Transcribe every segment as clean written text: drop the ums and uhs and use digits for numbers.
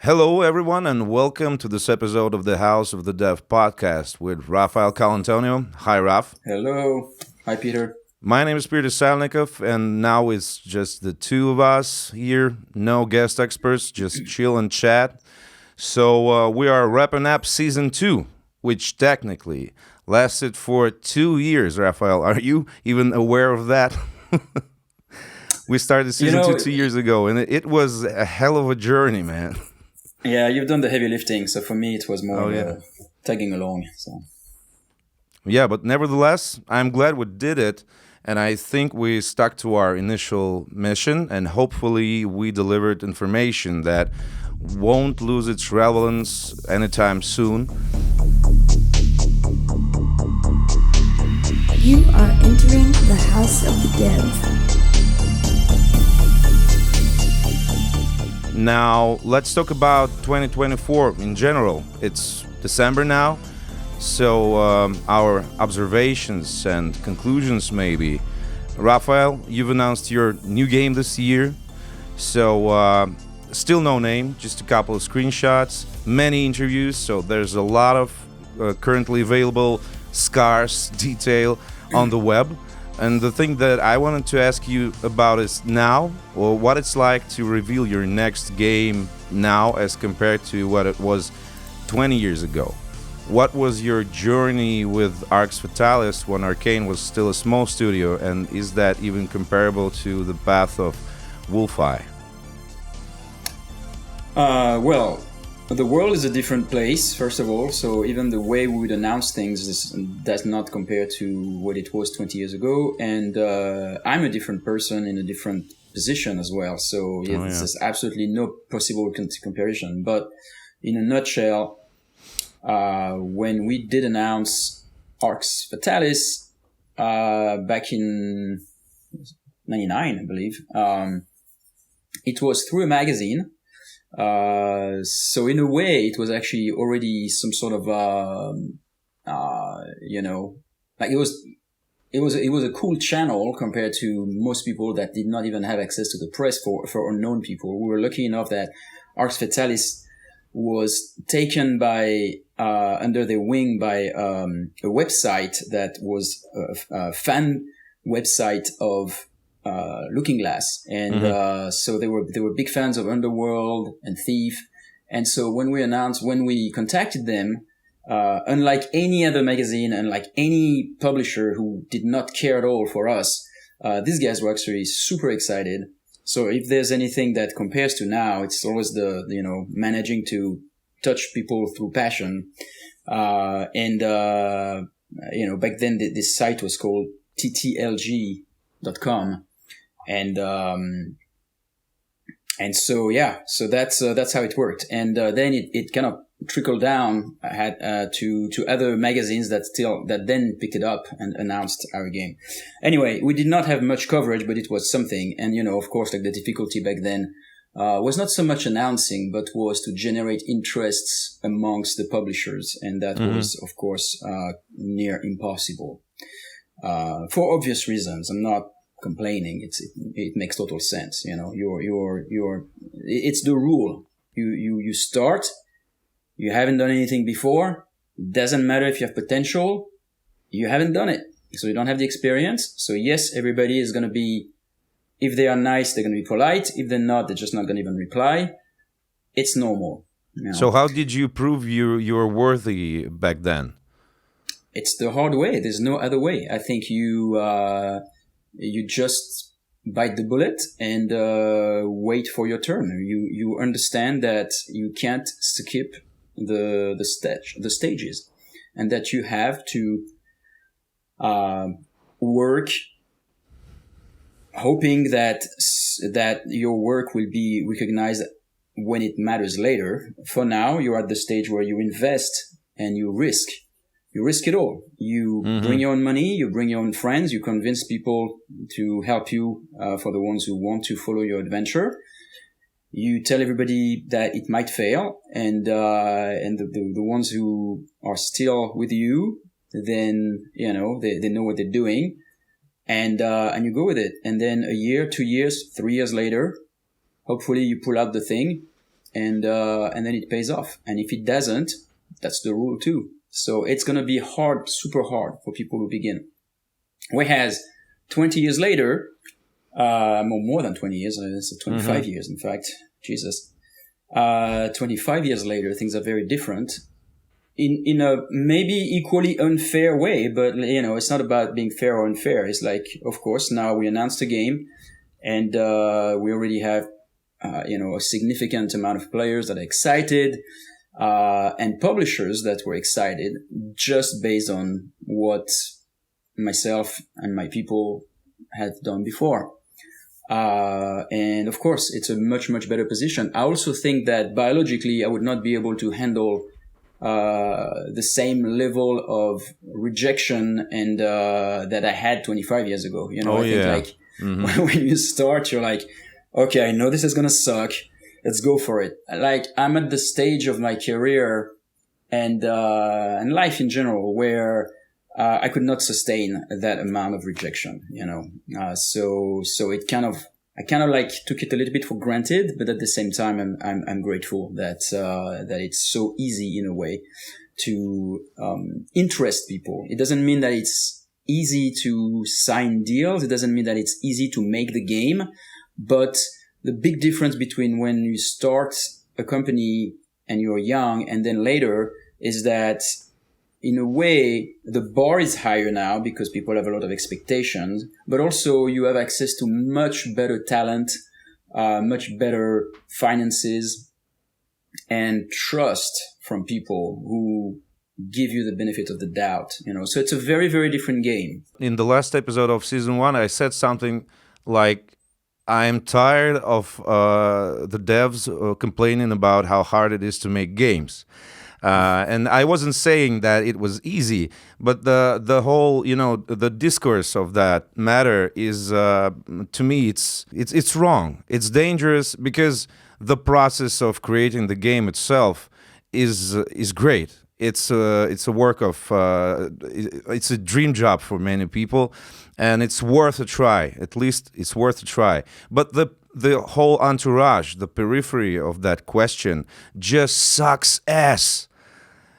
Hello, everyone, and welcome to this episode of the House of the Dev podcast with Raphael Colantonio. Hi, Raph. Hello. Hi, Peter. My name is Peter Salnikov, and now it's just the two of us here. No guest experts, just chill and chat. So we are wrapping up season 2, which technically lasted for 2 years, Raphael. Are you even aware of that? We started season 2 years ago, and it was a hell of a journey, man. Yeah, you've done the heavy lifting, so for me it was more tagging along. So. Yeah, but nevertheless, I'm glad we did it, and I think we stuck to our initial mission, and hopefully we delivered information that won't lose its relevance anytime soon. You are entering the House of the Dev. Now, let's talk about 2024 in general. It's December now, so our observations and conclusions maybe. Raphael, you've announced your new game this year, so still no name, just a couple of screenshots, many interviews, so there's a lot of currently available scarce detail on the web. And the thing that I wanted to ask you about is now, or what it's like to reveal your next game now as compared to what it was 20 years ago. What was your journey with ARX Fatalis when Arcane was still a small studio, and is that even comparable to the path of Wolfeye? Well, the world is a different place, first of all, so even the way we would announce things does not compare to what it was 20 years ago, and I'm a different person in a different position as well, so there's absolutely no possible comparison. But in a nutshell, when we did announce ARX Fatalis back in 99, I believe, it was through a magazine. So in a way, it was actually already some sort of, like it was a cool channel compared to most people that did not even have access to the press for unknown people. We were lucky enough that ARX Fatalis was taken by, under their wing by, a website that was a fan website of, Looking Glass, and so they were big fans of Underworld and Thief, and so when we contacted them, unlike any other magazine and like any publisher who did not care at all for us, these guys were actually super excited. So if there's anything that compares to now, it's always the managing to touch people through passion, and back then this site was called ttlg.com. And so that's how it worked. And then it kind of trickled down to other magazines that then picked it up and announced our game. Anyway, we did not have much coverage, but it was something. And of course, like the difficulty back then was not so much announcing, but was to generate interests amongst the publishers, and that was, of course, near impossible for obvious reasons. I'm not complaining. It makes total sense. It's the rule. You start, you haven't done anything before. Doesn't matter if you have potential, you haven't done it. So you don't have the experience. So yes, everybody is going to be, if they are nice, they're going to be polite. If they're not, they're just not going to even reply. It's normal. So how did you prove you were worthy back then? It's the hard way. There's no other way. I think you just bite the bullet and wait for your turn. You understand that you can't skip the stages, and that you have to work, hoping that your work will be recognized when it matters later. For now, you're at the stage where you invest and you risk. You risk it all. You bring your own money, you bring your own friends, you convince people to help you for the ones who want to follow your adventure. You tell everybody that it might fail, and the ones who are still with you, then they know what they're doing, and you go with it. And then a year, 2 years, 3 years later, hopefully you pull out the thing, and then it pays off. And if it doesn't, that's the rule too. So it's going to be hard, super hard for people who begin. Whereas 20 years later, more than 20 years, it's 25 years, in fact, Jesus. 25 years later, things are very different in a maybe equally unfair way, but it's not about being fair or unfair. It's like, of course, now we announced the game and, we already have, a significant amount of players that are excited, and publishers that were excited just based on what myself and my people had done before. And of course, it's a much, much better position. I also think that biologically, I would not be able to handle the same level of rejection and that I had 25 years ago. I think when you start, you're like, okay, I know this is gonna suck. Let's go for it. Like, I'm at the stage of my career and life in general where I could not sustain that amount of rejection, so it I kind of like took it a little bit for granted, but at the same time, I'm grateful that it's so easy in a way to, interest people. It doesn't mean that it's easy to sign deals. It doesn't mean that it's easy to make the game, but the big difference between when you start a company and you're young and then later is that in a way, the bar is higher now because people have a lot of expectations, but also you have access to much better talent, much better finances, and trust from people who give you the benefit of the doubt. So it's a very, very different game. In the last episode of season 1, I said something like, I'm tired of the devs complaining about how hard it is to make games. And I wasn't saying that it was easy, but the whole, the discourse of that matter is, to me, it's wrong. It's dangerous because the process of creating the game itself is great. It's a work of, it's a dream job for many people, and it's worth a try. At least it's worth a try. But the whole entourage, the periphery of that question just sucks ass.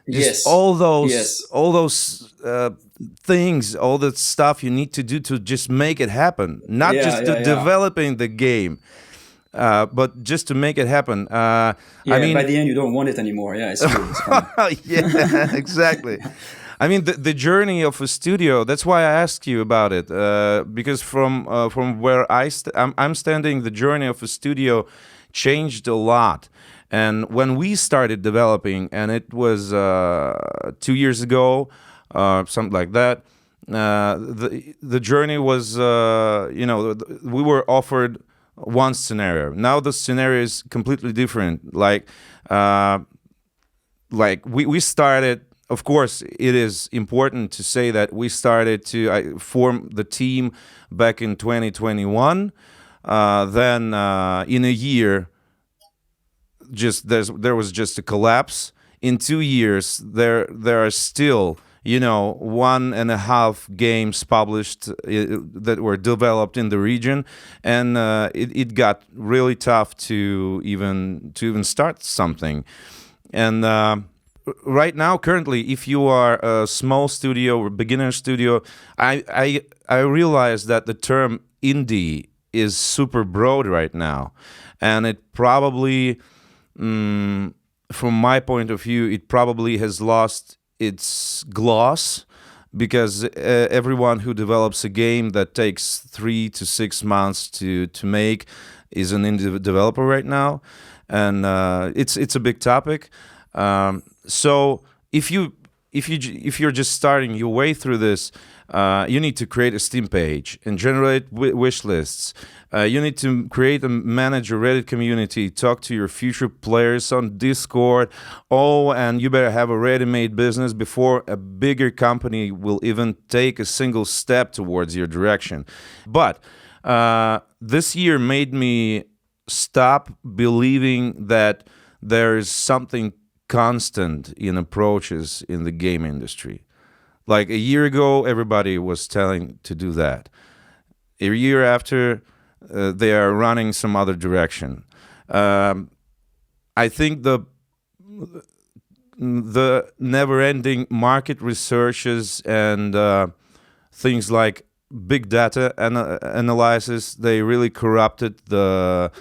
Just all those things, all the stuff you need to do to just make it happen. Not developing the game, but just to make it happen. I mean, by the end, you don't want it anymore. Yeah, it's true. It's yeah, exactly. I mean, the journey of a studio. That's why I asked you about it, because from where I'm standing, the journey of a studio changed a lot. And when we started developing, and it was 2 years ago, something like that, the journey was, we were offered one scenario. Now the scenario is completely different. Like we started. Of course, it is important to say that we started to form the team back in 2021. Then in a year, there was just a collapse. In 2 years, there are still 1.5 games published that were developed in the region, and it got really tough to even start something. And right now, currently, if you are a small studio or beginner studio, I realize that the term indie is super broad right now, and it probably, from my point of view, it probably has lost its gloss, because everyone who develops a game that takes 3 to 6 months to make is an indie developer right now, and it's a big topic. So if you're just starting your way through this, you need to create a Steam page and generate wish lists. You need to create and manage a Reddit community, talk to your future players on Discord. Oh, and you better have a ready-made business before a bigger company will even take a single step towards your direction. But this year made me stop believing that there is something constant in approaches in the game industry. Like a year ago, everybody was telling to do that. A year after, they are running some other direction. I think the never-ending market researches and things like big data analysis, they really corrupted the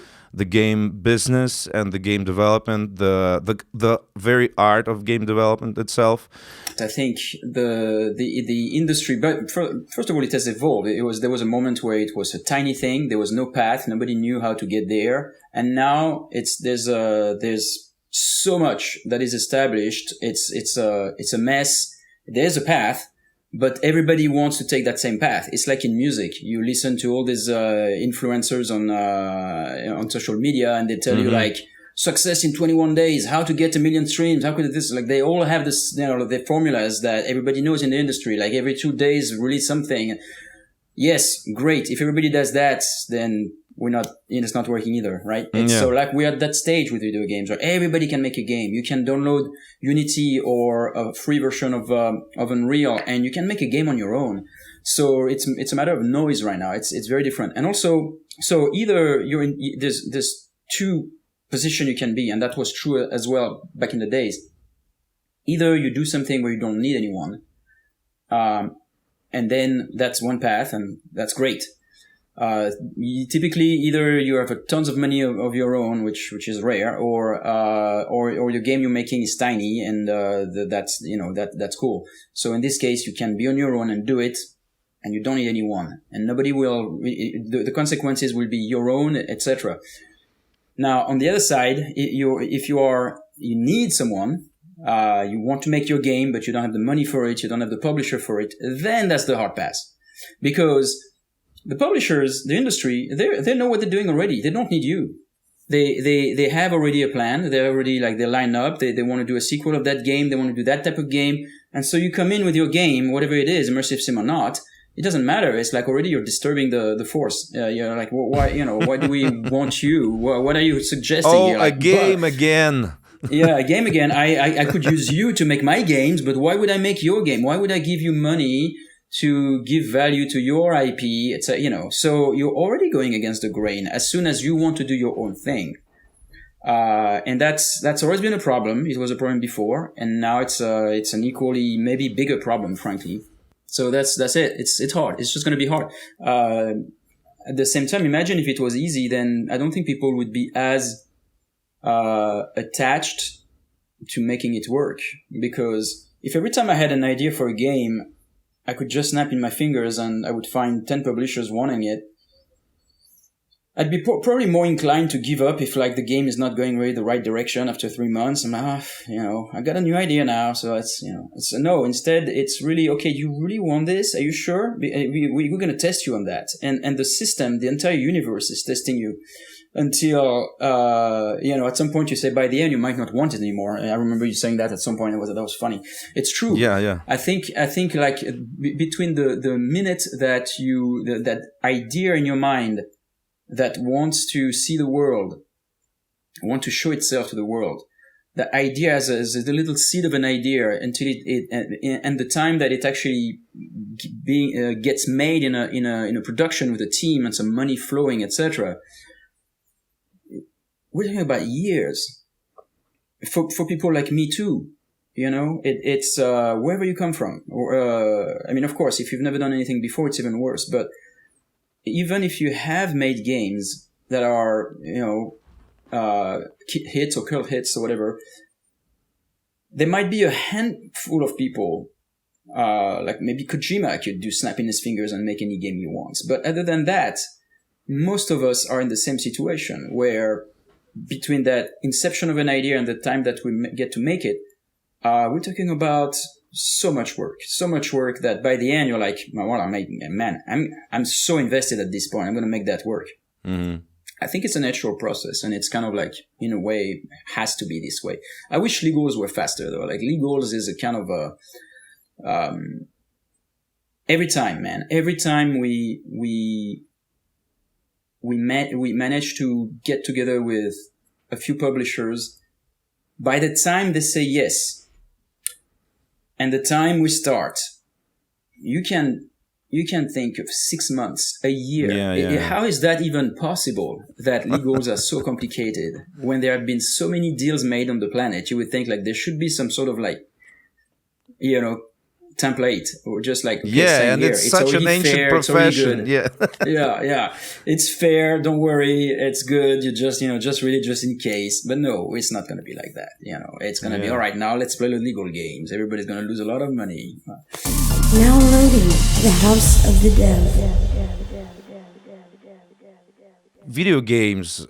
game business and the game development, the very art of game development itself. I think the industry, but first of all, it has evolved. There was a moment where it was a tiny thing. There was no path. Nobody knew how to get there. And now there's so much that is established. It's a mess. There's a path, but everybody wants to take that same path. It's like in music. You listen to all these influencers on social media, and they tell you like, success in 21 days, how to get 1 million streams, how could this, like, they all have this, the formulas that everybody knows in the industry, like every 2 days release something. Yes, great. If everybody does that, then it's not working either, right? So like we're at that stage with video games where everybody can make a game. You can download Unity or a free version of Unreal, and you can make a game on your own. So it's a matter of noise right now. It's very different. And also, so either there's two position you can be, and that was true as well back in the days. Either you do something where you don't need anyone, and then that's one path, and that's great. Typically, either you have tons of money of your own, which is rare, or your game you're making is tiny, and that's cool. So in this case, you can be on your own and do it, and you don't need anyone, and nobody will. The consequences will be your own, etc. Now, on the other side, if you need someone, you want to make your game, but you don't have the money for it, you don't have the publisher for it, then that's the hard pass. Because the publishers, the industry, they know what they're doing already. They don't need you. They have already a plan. They're already they line up. They want to do a sequel of that game. They want to do that type of game. And so you come in with your game, whatever it is, immersive sim or not. It doesn't matter. It's like already you're disturbing the force. You're like, why do we want you? What are you suggesting? Oh, a game again. Yeah, a game again. I could use you to make my games, but why would I make your game? Why would I give you money to give value to your IP? So you're already going against the grain as soon as you want to do your own thing. And that's always been a problem. It was a problem before, and now it's an equally, maybe bigger problem, frankly. So that's it. It's hard. It's just going to be hard. At the same time, imagine if it was easy, then I don't think people would be as attached to making it work. Because if every time I had an idea for a game, I could just snap in my fingers and I would find 10 publishers wanting it, I'd be probably more inclined to give up if the game is not going really the right direction after 3 months. I'm like, I got a new idea now. So no, instead it's really, okay, you really want this? Are you sure? We're going to test you on that. And the system, the entire universe is testing you until, at some point you say by the end, you might not want it anymore. I remember you saying that at some point. That was funny. It's true. Yeah. I think between the minute that that idea in your mind that wants to see the world, want to show itself to the world. The idea as a little seed of an idea until and the time that it actually gets made in a production with a team and some money flowing, etc. We're talking about years. For people like me too, it's wherever you come from. Of course, if you've never done anything before, it's even worse. But even if you have made games that are, hits or cult hits or whatever, there might be a handful of people, like maybe Kojima could do snapping his fingers and make any game he wants. But other than that, most of us are in the same situation where between that inception of an idea and the time that we get to make it, we're talking about so much work that by the end you're like, well, I'm so invested at this point. I'm going to make that work. Mm-hmm. I think it's a natural process, and it's kind of in a way, has to be this way. I wish legals were faster though. Legals is a kind of every time we manage to get together with a few publishers, by the time they say yes, and the time we start, you can you can think of 6 months, a year. Yeah. How is that even possible that legals are so complicated when there have been so many deals made on the planet? You would think like there should be some sort of like, template or just like, okay, and here. it's such an ancient fair, profession. Yeah. yeah. It's fair. Don't worry. It's good. You just read it just in case. But no, it's not going to be like that. It's going to be all right. Now let's play the legal games. Everybody's going to lose a lot of money. Now loading the House of the Dev. Video games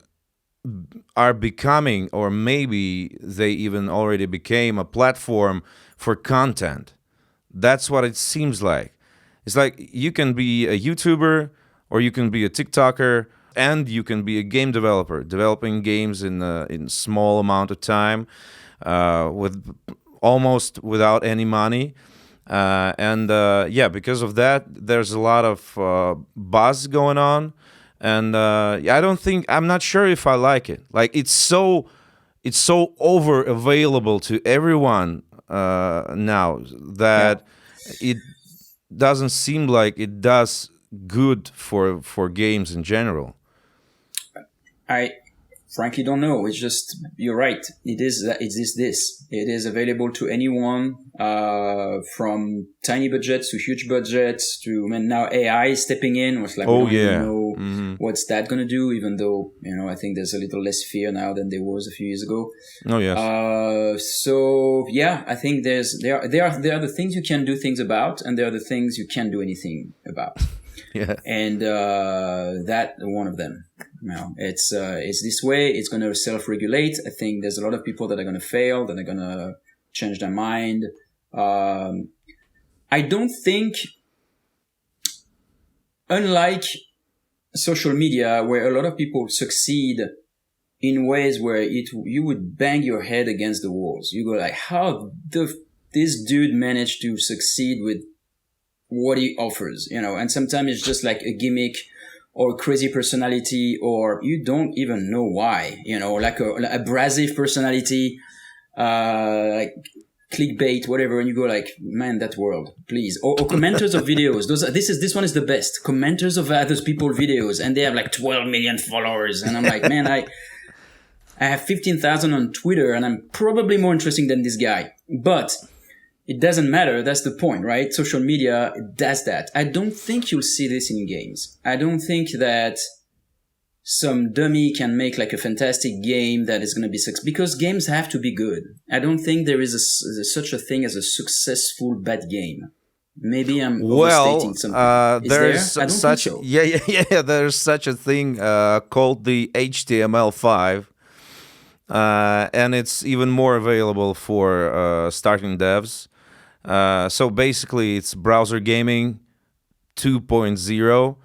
are becoming, or maybe they even already became, a platform for content. That's what it seems like. It's like you can be a YouTuber or you can be a TikToker and you can be a game developer, developing games in small amount of time, with almost without any money. Because of that, there's a lot of buzz going on. And I'm not sure if I like it. Like it's so over available to everyone now that it doesn't seem like it does good for games in general. I frankly don't know. It's just, you're right. It is available to anyone, from tiny budgets to huge budgets to, now AI is stepping in. It's like, we don't even know what's that going to do, even though, I think there's a little less fear now than there was a few years ago. Oh, yes. I think there are the things you can do things about, and there are the things you can't do anything about. Yeah. And that one of them. It's this way. It's going to self-regulate. I think there's a lot of people that are going to fail, that are going to change their mind. I don't think, unlike social media, where a lot of people succeed in ways where you would bang your head against the walls. You go like, how this dude managed to succeed with what he offers, and sometimes it's just like a gimmick or crazy personality, or you don't even know why, like a abrasive personality, like clickbait, whatever, and you go like, man, that world, please. Or commenters of videos. This one is the best. Commenters of other people's videos, and they have like 12 million followers, and I'm like, man, I have 15,000 on Twitter, and I'm probably more interesting than this guy, but it doesn't matter. That's the point, right? Social media does that. I don't think you'll see this in games. I don't think that some dummy can make like a fantastic game that is going to be successful, because games have to be good. I don't think there is such a thing as a successful bad game. Maybe I'm overstating something. There's there? I don't such think so. yeah. There's such a thing called the HTML5. And it's even more available for starting devs. So basically, it's browser gaming 2.0.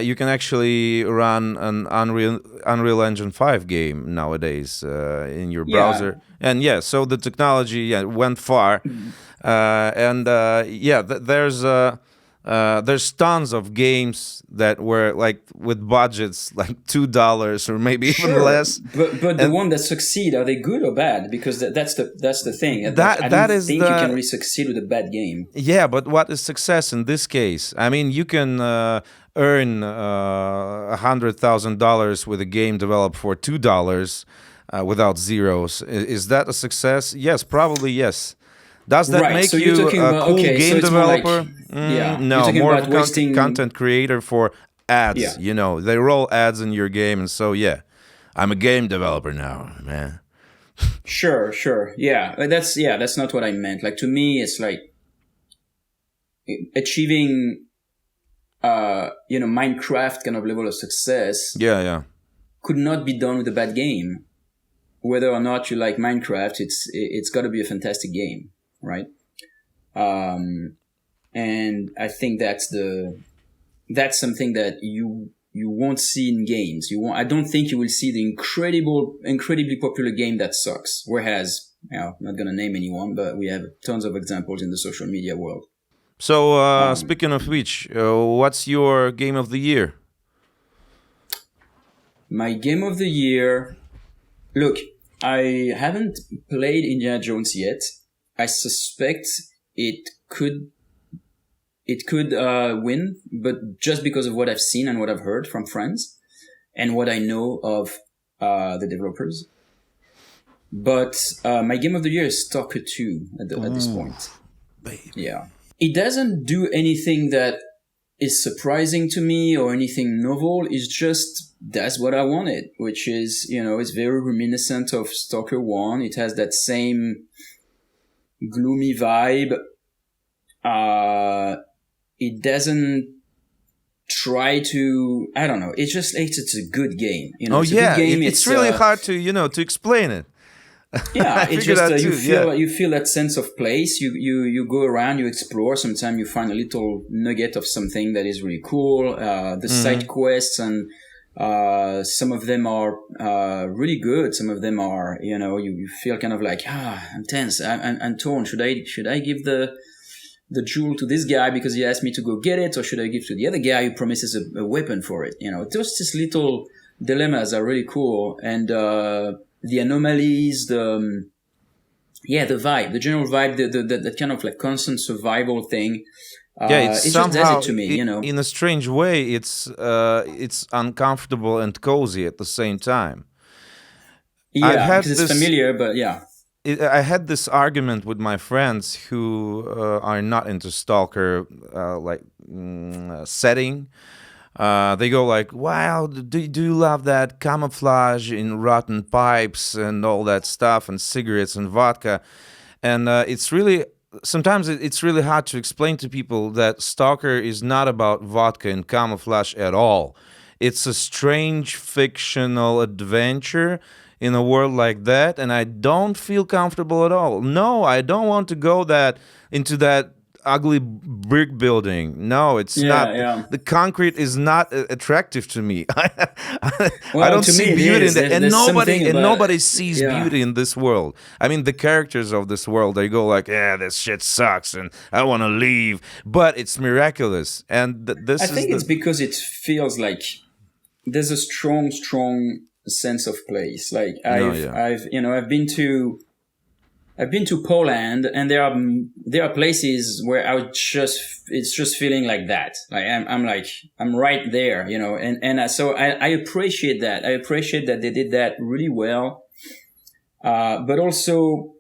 You can actually run an Unreal Engine 5 game nowadays in your browser. And so the technology went far. There's tons of games that were like with budgets like $2 or maybe even less. But the one that succeed, are they good or bad? Because that's the thing. I don't think you can really succeed with a bad game. Yeah, but what is success in this case? I mean, you can earn $100,000 with a game developed for $2 without zeros. Is that a success? Yes, probably yes. Does that make you a cool game developer? No, more of a content creator for ads. They roll ads in your game, and so I'm a game developer now, man. Sure. That's not what I meant. Like, to me, it's like achieving, Minecraft kind of level of success. Could not be done with a bad game. Whether or not you like Minecraft, it's got to be a fantastic game. Right. And I think that's something that you won't see in games. I don't think you will see the incredibly popular game that sucks. Whereas, I'm not going to name anyone, but we have tons of examples in the social media world. So, speaking of which, what's your game of the year? My game of the year, look, I haven't played Indiana Jones yet. I suspect it could it could win, but just because of what I've seen and what I've heard from friends and what I know of the developers. But my game of the year is Stalker 2 at this point. Baby. Yeah. It doesn't do anything that is surprising to me or anything novel. It's just, that's what I wanted, which is, it's very reminiscent of Stalker 1. It has that same gloomy vibe. It doesn't try to, I don't know. It's a good game. It's a good game. It's really hard to explain it. Yeah, it's just you feel that sense of place. You go around, you explore. Sometimes you find a little nugget of something that is really cool. The side quests and some of them are really good. Some of them are you feel kind of like I'm tense. I'm torn. Should I give the jewel to this guy because he asked me to go get it, or should I give to the other guy who promises a weapon for it? Those little dilemmas are really cool, and the anomalies, the vibe, the general vibe, the kind of like constant survival thing. It just somehow does it to me, in a strange way. It's uncomfortable and cozy at the same time. Yeah, because it's familiar, but yeah. I had this argument with my friends who are not into Stalker setting. They go like, wow, do you love that camouflage in rotten pipes and all that stuff and cigarettes and vodka? And sometimes it's really hard to explain to people that Stalker is not about vodka and camouflage at all. It's a strange fictional adventure in a world like that, and I don't feel comfortable at all. No, I don't want to go into that ugly brick building. No, it's not. Yeah. The concrete is not attractive to me. I don't see beauty in that, and nobody sees beauty in this world. I mean, the characters of this world, they go like, "Yeah, this shit sucks, and I want to leave." But it's miraculous, and I think it's because it feels like there's a strong sense of place. Like I've been to Poland, and there are places where it's just feeling like that. Like I'm right there, and so I appreciate that. I appreciate that they did that really well. But also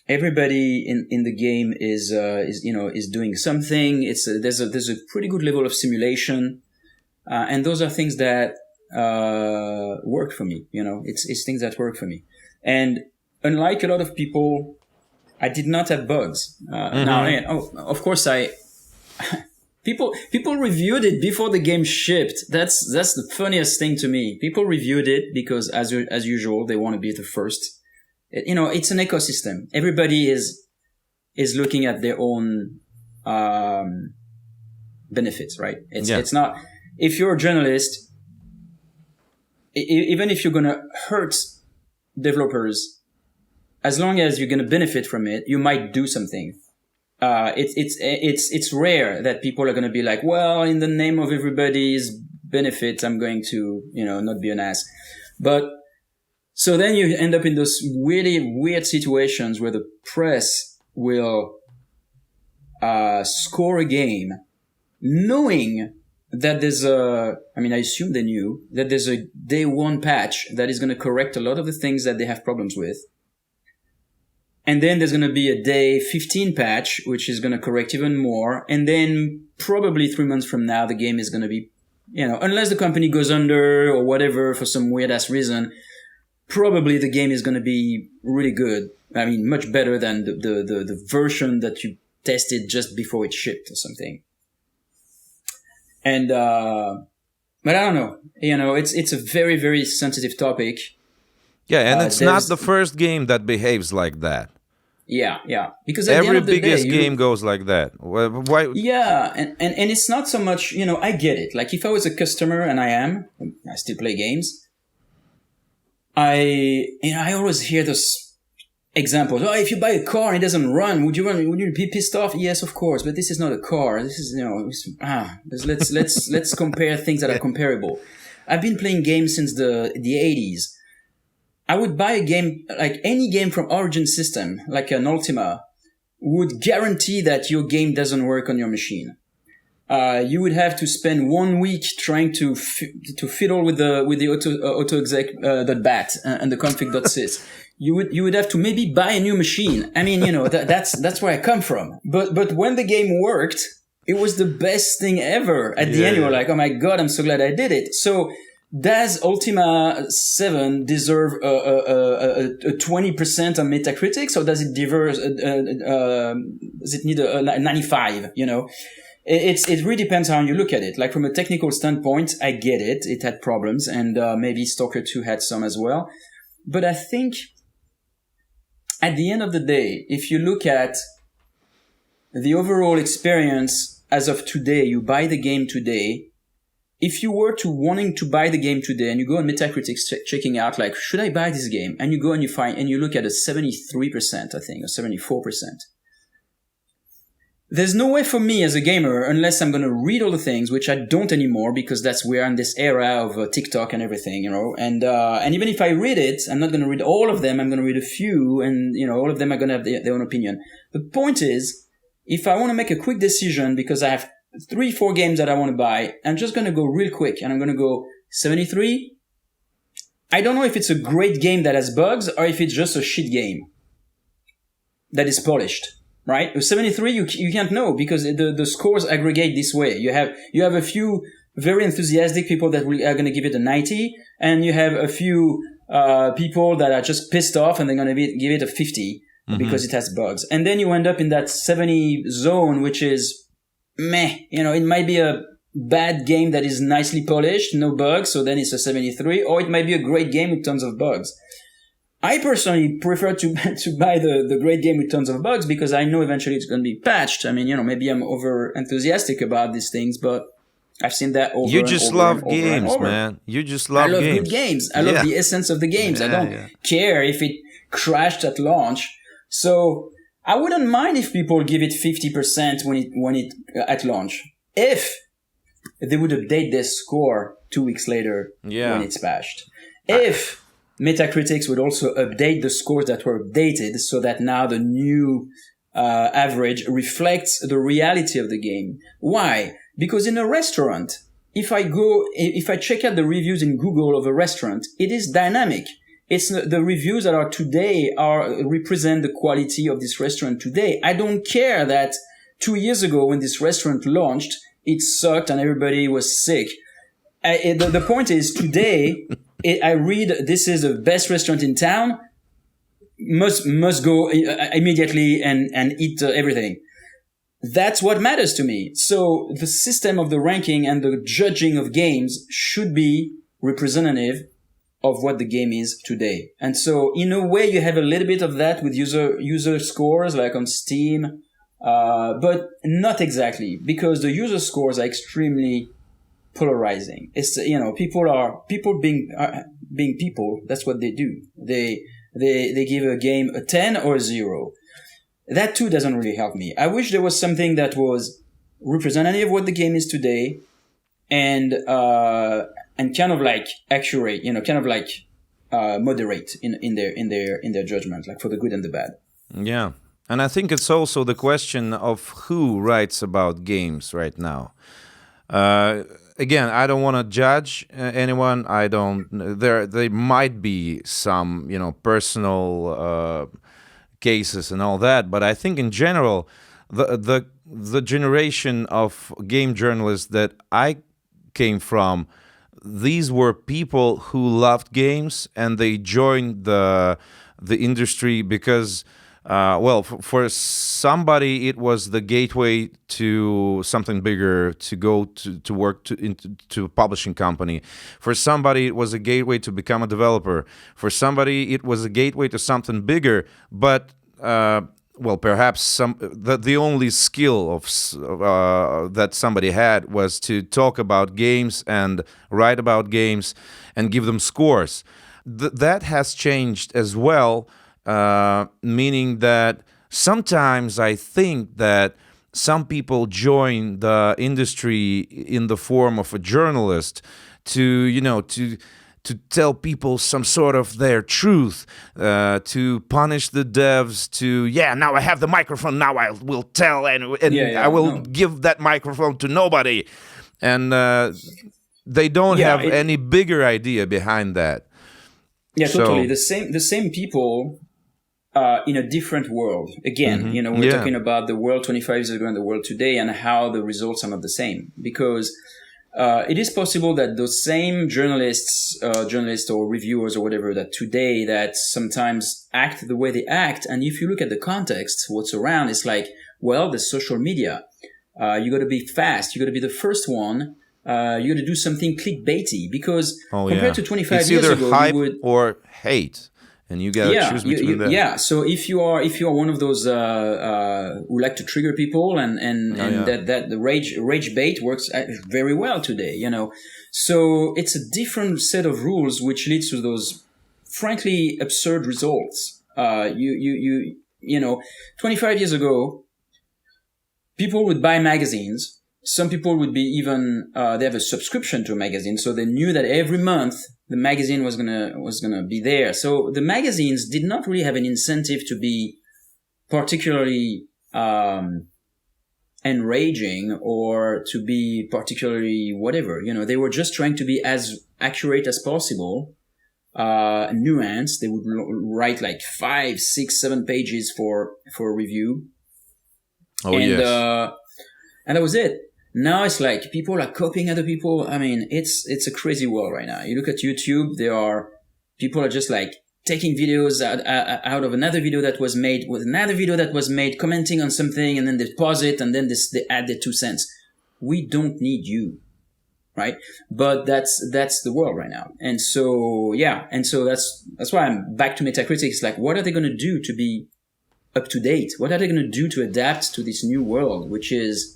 everybody in the game is doing something. There's a pretty good level of simulation, and those are things that work for me. It's things that work for me. And unlike a lot of people, I did not have bugs. Now, of course, people reviewed it before the game shipped. That's the funniest thing to me. People reviewed it because, as usual, they want to be the first. It's an ecosystem. Everybody is looking at their own benefits, right? It's not. If you're a journalist, even if you're gonna hurt developers, as long as you're going to benefit from it, you might do something. It's rare that people are going to be like, well, in the name of everybody's benefit, I'm going to, not be an ass. But so then you end up in those really weird situations where the press will score a game knowing that I assume they knew that there's a day one patch that is going to correct a lot of the things that they have problems with. And then there's going to be a day 15 patch, which is going to correct even more. And then probably 3 months from now, the game is going to be, unless the company goes under or whatever for some weird ass reason, probably the game is going to be really good. I mean, much better than the version that you tested just before it shipped or something. And, but I don't know, it's a very, very sensitive topic. Yeah, and it's not the first game that behaves like that. Yeah. Because every biggest game goes like that. Why? Yeah, and it's not so much, I get it. Like if I was a customer, and I still play games. I always hear those examples. Oh, if you buy a car and it doesn't run, would you be pissed off? Yes, of course, but this is not a car. This is, let's compare things that are comparable. I've been playing games since the 80s. I would buy a game, like any game from Origin System, like an Ultima, would guarantee that your game doesn't work on your machine. You would have to spend 1 week trying to fiddle with the autoexec.bat and the config.sys. You would have to maybe buy a new machine. I mean, that's where I come from. But when the game worked, it was the best thing ever. At the end, you were like, oh my God, I'm so glad I did it. So does Ultima 7 deserve a 20% on Metacritic, or does it need a 95? It really depends how you look at it. Like from a technical standpoint, I get it. It had problems, and maybe Stalker 2 had some as well. But I think at the end of the day, if you look at the overall experience as of today, you buy the game today. If you were wanting to buy the game today and you go on Metacritic checking out, like, should I buy this game? And you go and you look at a 73%, I think, or 74%. There's no way for me as a gamer, unless I'm going to read all the things, which I don't anymore, because we're in this era of TikTok and everything, and even if I read it, I'm not going to read all of them. I'm going to read a few, and, all of them are going to have their own opinion. The point is, if I want to make a quick decision, because I have 3-4 games that I want to buy, I'm just going to go real quick, and I'm going to go 73. I don't know if it's a great game that has bugs, or if it's just a shit game that is polished. Right? With 73, you can't know, because the scores aggregate this way. You have a few very enthusiastic people that are going to give it a 90, and you have a few people that are just pissed off and they're going to give it a 50 because it has bugs. And then you end up in that 70 zone, which is meh. It might be a bad game that is nicely polished, no bugs, so then it's a 73, or it might be a great game with tons of bugs. I personally prefer to buy the great game with tons of bugs, because I know eventually it's going to be patched. I mean, maybe I'm over enthusiastic about these things, but I've seen that over You just and over love and over games, and over. man. You just love games. I love good games. I love the essence of the games. I don't care if it crashed at launch. So I wouldn't mind if people give it 50% when it at launch, if they would update their score 2 weeks later when it's patched. If Metacritic would also update the scores that were updated, so that now the new average reflects the reality of the game. Why? Because in a restaurant, if I check out the reviews in Google of a restaurant, it is dynamic. It's the reviews that are today represent the quality of this restaurant today. I don't care that 2 years ago when this restaurant launched, it sucked and everybody was sick. The point is, today, I read this is the best restaurant in town, must go immediately and eat everything. That's what matters to me. So the system of the ranking and the judging of games should be representative of what the game is today. And so in a way, you have a little bit of that with user scores, like on Steam, but not exactly, because the user scores are extremely polarizing. It's, people being people. That's what they do. They give a game a 10 or a 0. That too doesn't really help me. I wish there was something that was representative of what the game is today, and kind of like accurate, kind of like moderate in their judgment, like for the good and the bad. Yeah. And I think it's also the question of who writes about games right now. Again, I don't want to judge anyone. I don't. There might be some, personal cases and all that, but I think in general, the generation of game journalists that I came from, these were people who loved games, and they joined the industry because. For somebody, it was the gateway to something bigger, to go to work to a publishing company. For somebody, it was a gateway to become a developer. For somebody, it was a gateway to something bigger. But perhaps the only skill that somebody had was to talk about games and write about games and give them scores. That has changed as well. Meaning that sometimes I think that some people join the industry in the form of a journalist to to tell people some sort of their truth, to punish the devs, to now I have the microphone, now I will tell, and I will give that microphone to nobody, and they don't have any bigger idea behind that. Yeah, totally. The same people in a different world. Again, we're talking about the world 25 years ago and the world today, and how the results are not the same. Because it is possible that those same journalists or reviewers or whatever that today that sometimes act the way they act, and if you look at the context, what's around, it's like, well, the social media. You got to be fast. You got to be the first one. You got to do something clickbaity, because compared to 25 years ago, hype you would, or hate, and you got to choose between them. Yeah. So if you are one of those who like to trigger people, and that the rage bait works very well today, So it's a different set of rules which leads to those frankly absurd results. 25 years ago, people would buy magazines. Some people would be even, they have a subscription to a magazine. So they knew that every month the magazine was gonna be there. So the magazines did not really have an incentive to be particularly, enraging or to be particularly whatever, they were just trying to be as accurate as possible, nuanced. They would write like 5, 6, 7 pages for a review. And that was it. Now it's like people are copying other people. I mean, it's a crazy world right now. You look at YouTube, people are just like taking videos out of another video that was made with another video that was made, commenting on something, and then they pause it, and then they add their 2 cents. We don't need you, right? But that's the world right now. And so, that's why I'm back to Metacritic. It's like, what are they going to do to be up to date? What are they going to do to adapt to this new world, which is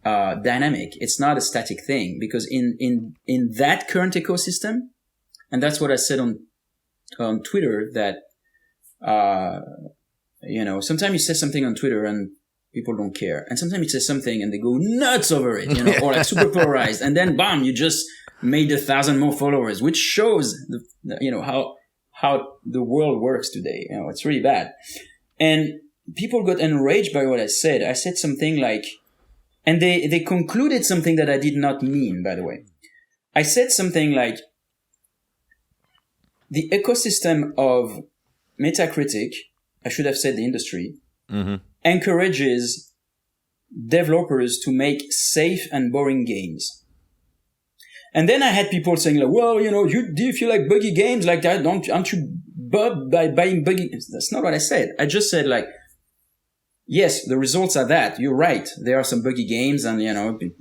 dynamic? It's not a static thing, because in that current ecosystem, and that's what I said on Twitter, that sometimes you say something on Twitter and people don't care, and sometimes you say something and they go nuts over it, or like super polarized, and then bam, you just made 1,000 more followers, which shows how the world works today. It's really bad. And people got enraged by what I said. I said something like, and they concluded something that I did not mean, by the way. I said something like, the ecosystem of Metacritic, I should have said the industry, encourages developers to make safe and boring games. And then I had people saying like, well, if you like buggy games like that, aren't you bugged by buying buggy games? That's not what I said. I just said like, yes, the results are that. You're right. There are some buggy games, and,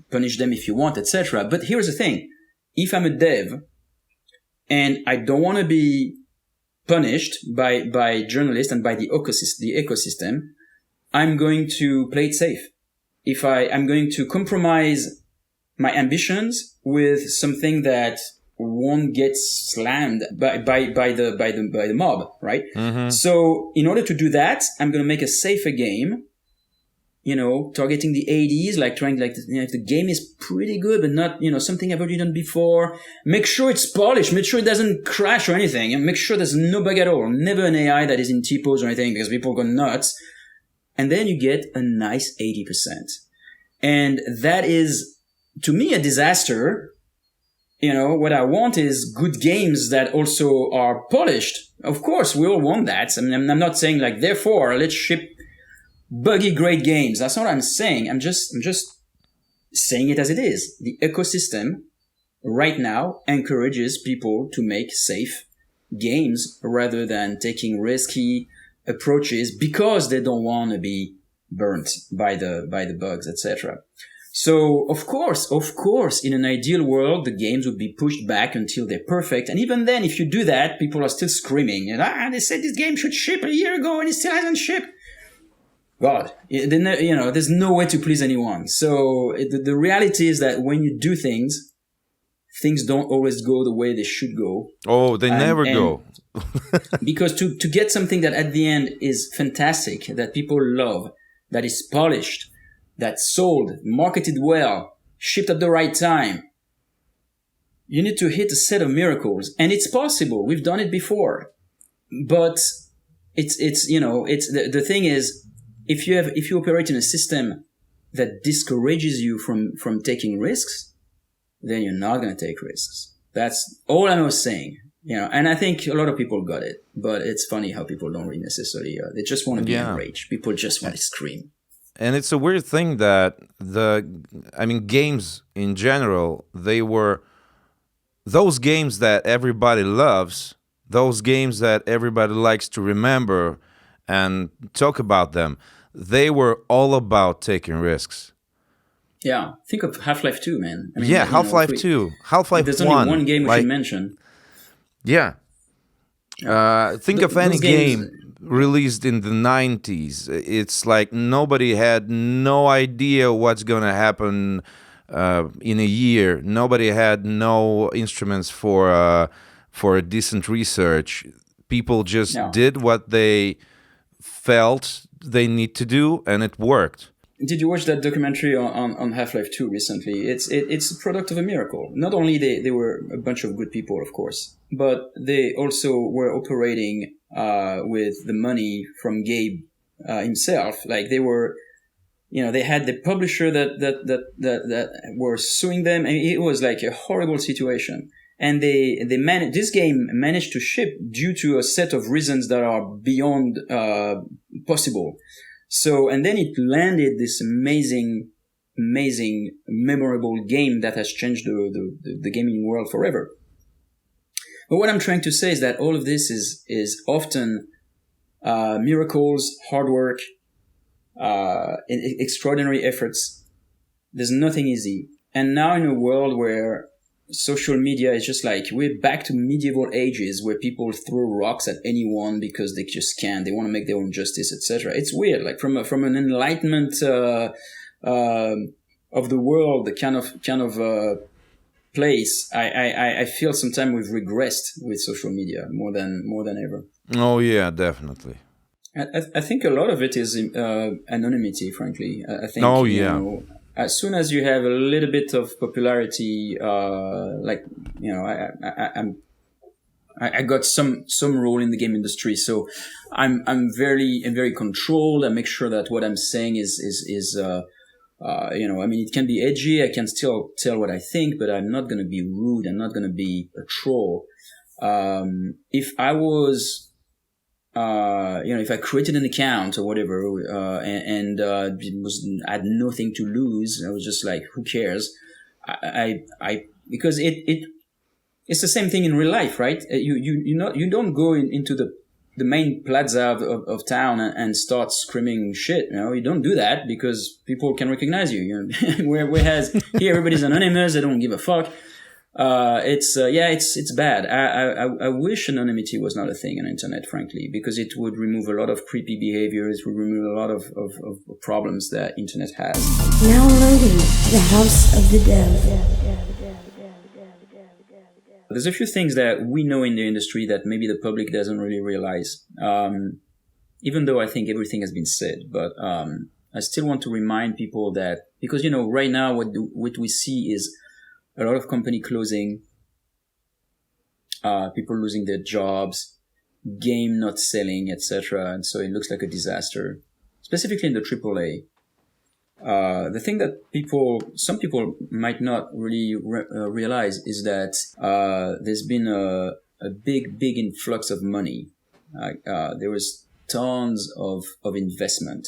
punish them if you want, etc. But here's the thing. If I'm a dev and I don't want to be punished by journalists and by the ecosystem, I'm going to play it safe. If I'm going to compromise my ambitions with something that won't get slammed by the mob, right? So in order to do that, I'm going to make a safer game, targeting the 80s, like trying if the game is pretty good, but not, something I've already done before. Make sure it's polished. Make sure it doesn't crash or anything, and make sure there's no bug at all. Never an AI that is in T-pose or anything, because people go nuts. And then you get a nice 80%. And that is, to me, a disaster. What I want is good games that also are polished. Of course, we all want that. I mean, I'm not saying like, therefore, let's ship buggy great games. That's not what I'm saying. I'm just saying it as it is. The ecosystem right now encourages people to make safe games rather than taking risky approaches because they don't want to be burnt by the bugs, etc. So, of course, in an ideal world, the games would be pushed back until they're perfect. And even then, if you do that, people are still screaming, they said this game should ship a year ago and it still hasn't shipped. God, there's no way to please anyone. So the reality is that when you do things don't always go the way they should go. Oh, they never go. Because to get something that at the end is fantastic, that people love, that is polished, that's sold, marketed well, shipped at the right time, you need to hit a set of miracles, and it's possible. We've done it before, but it's the thing is, if you operate in a system that discourages you from taking risks, then you're not going to take risks. That's all I was saying. And I think a lot of people got it, but it's funny how people don't really necessarily, they just want to be enraged. People just want to scream. And it's a weird thing that games in general, they were those games that everybody loves, those games that everybody likes to remember and talk about them. They were all about taking risks. Yeah, think of Half-Life 2, man. Half-Life 2, Half-Life 1. There's only one game we should mention. Yeah. Think of any game released in the 90s. It's like nobody had no idea what's going to happen in a year. Nobody had no instruments for a decent research. People just did what they felt they need to do, and it worked. Did you watch that documentary on Half-Life 2 recently? It's a product of a miracle. Not only they were a bunch of good people, of course, but they also were operating with the money from Gabe himself. Like they were, they had the publisher that were suing them, and it was like a horrible situation. And this game managed to ship due to a set of reasons that are beyond possible. So, and then it landed this amazing, memorable game that has changed the gaming world forever. But what I'm trying to say is that all of this is often miracles, hard work, extraordinary efforts. There's nothing easy. And now in a world where social media is just like, we're back to medieval ages where people throw rocks at anyone because they just can't. They want to make their own justice, etc. It's weird. Like from an enlightenment of the world, the kind of place, I feel sometimes we've regressed with social media more than ever. Oh yeah, definitely. I think a lot of it is anonymity. Frankly, I think. Oh yeah. As soon as you have a little bit of popularity, I got some role in the game industry, so I'm very controlled. I make sure that what I'm saying is it can be edgy. I can still tell what I think, but I'm not going to be rude. I'm not going to be a troll. If I was, if I created an account or whatever, and had nothing to lose, I was just like, who cares? Because it's the same thing in real life, right? You don't go into the main plaza of town and start screaming shit. You don't do that because people can recognize you. Whereas here everybody's anonymous. They don't give a fuck. It's bad. I wish anonymity was not a thing on the internet, frankly, because it would remove a lot of creepy behaviors. It would remove a lot of problems that internet has. Now loading the House of the Dev. There's a few things that we know in the industry that maybe the public doesn't really realize. Even though I think everything has been said, but I still want to remind people that, because right now what we see is a lot of company closing, people losing their jobs, game not selling, etc. And so it looks like a disaster, specifically in the AAA. The thing that some people might not really realize is that there's been a big influx of money. There was tons of investment.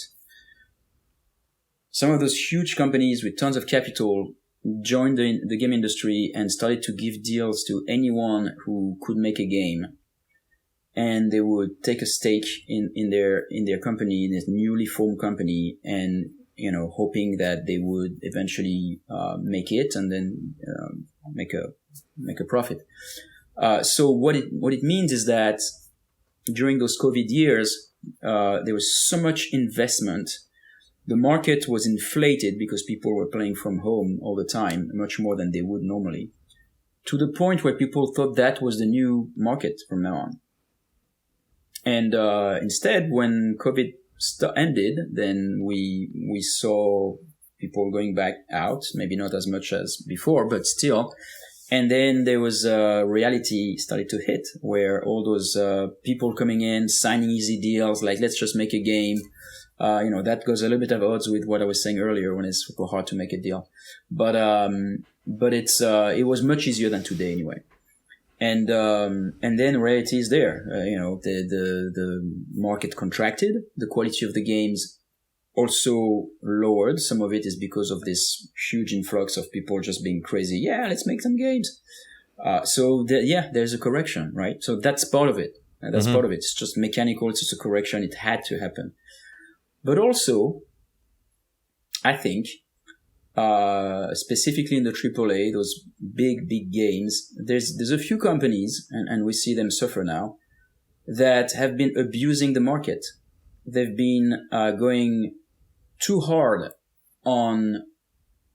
Some of those huge companies with tons of capital joined the game industry and started to give deals to anyone who could make a game, and they would take a stake in their company, in this newly formed company, and hoping that they would eventually make it and then make a profit. So what it means is that during those COVID years, there was so much investment. The market was inflated because people were playing from home all the time, much more than they would normally, to the point where people thought that was the new market from now on. And instead, when COVID ended, then we saw people going back out, maybe not as much as before, but still, And then there was reality started to hit, where all those people coming in, signing easy deals, like let's just make a game. That goes a little bit at odds with what I was saying earlier when it's super hard to make a deal. But it was much easier than today anyway. And then reality is there. The market contracted. The quality of the games also lowered. Some of it is because of this huge influx of people just being crazy. Yeah, let's make some games. There's a correction, right? So that's part of it. That's part of it. It's just mechanical. It's just a correction. It had to happen. But also, I think, specifically in the AAA, those big games, there's a few companies, and we see them suffer now, that have been abusing the market. They've been going too hard on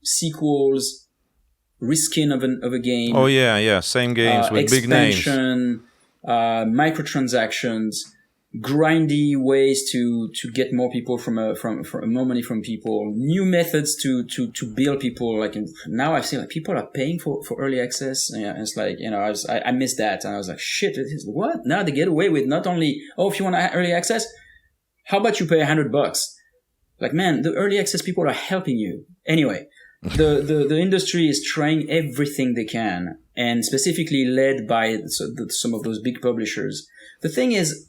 sequels, reskin of a game. Oh yeah, same games with big names. Expansion, microtransactions, grindy ways to get more people from more money from people, new methods to build people. Like now I've seen like people are paying for early access. Yeah, it's like, I missed that, and I was like, shit, what? Now they get away with not only, if you want early access, how about you pay $100? Like, man, the early access people are helping you. Anyway, the industry is trying everything they can, and specifically led by some of those big publishers. The thing is,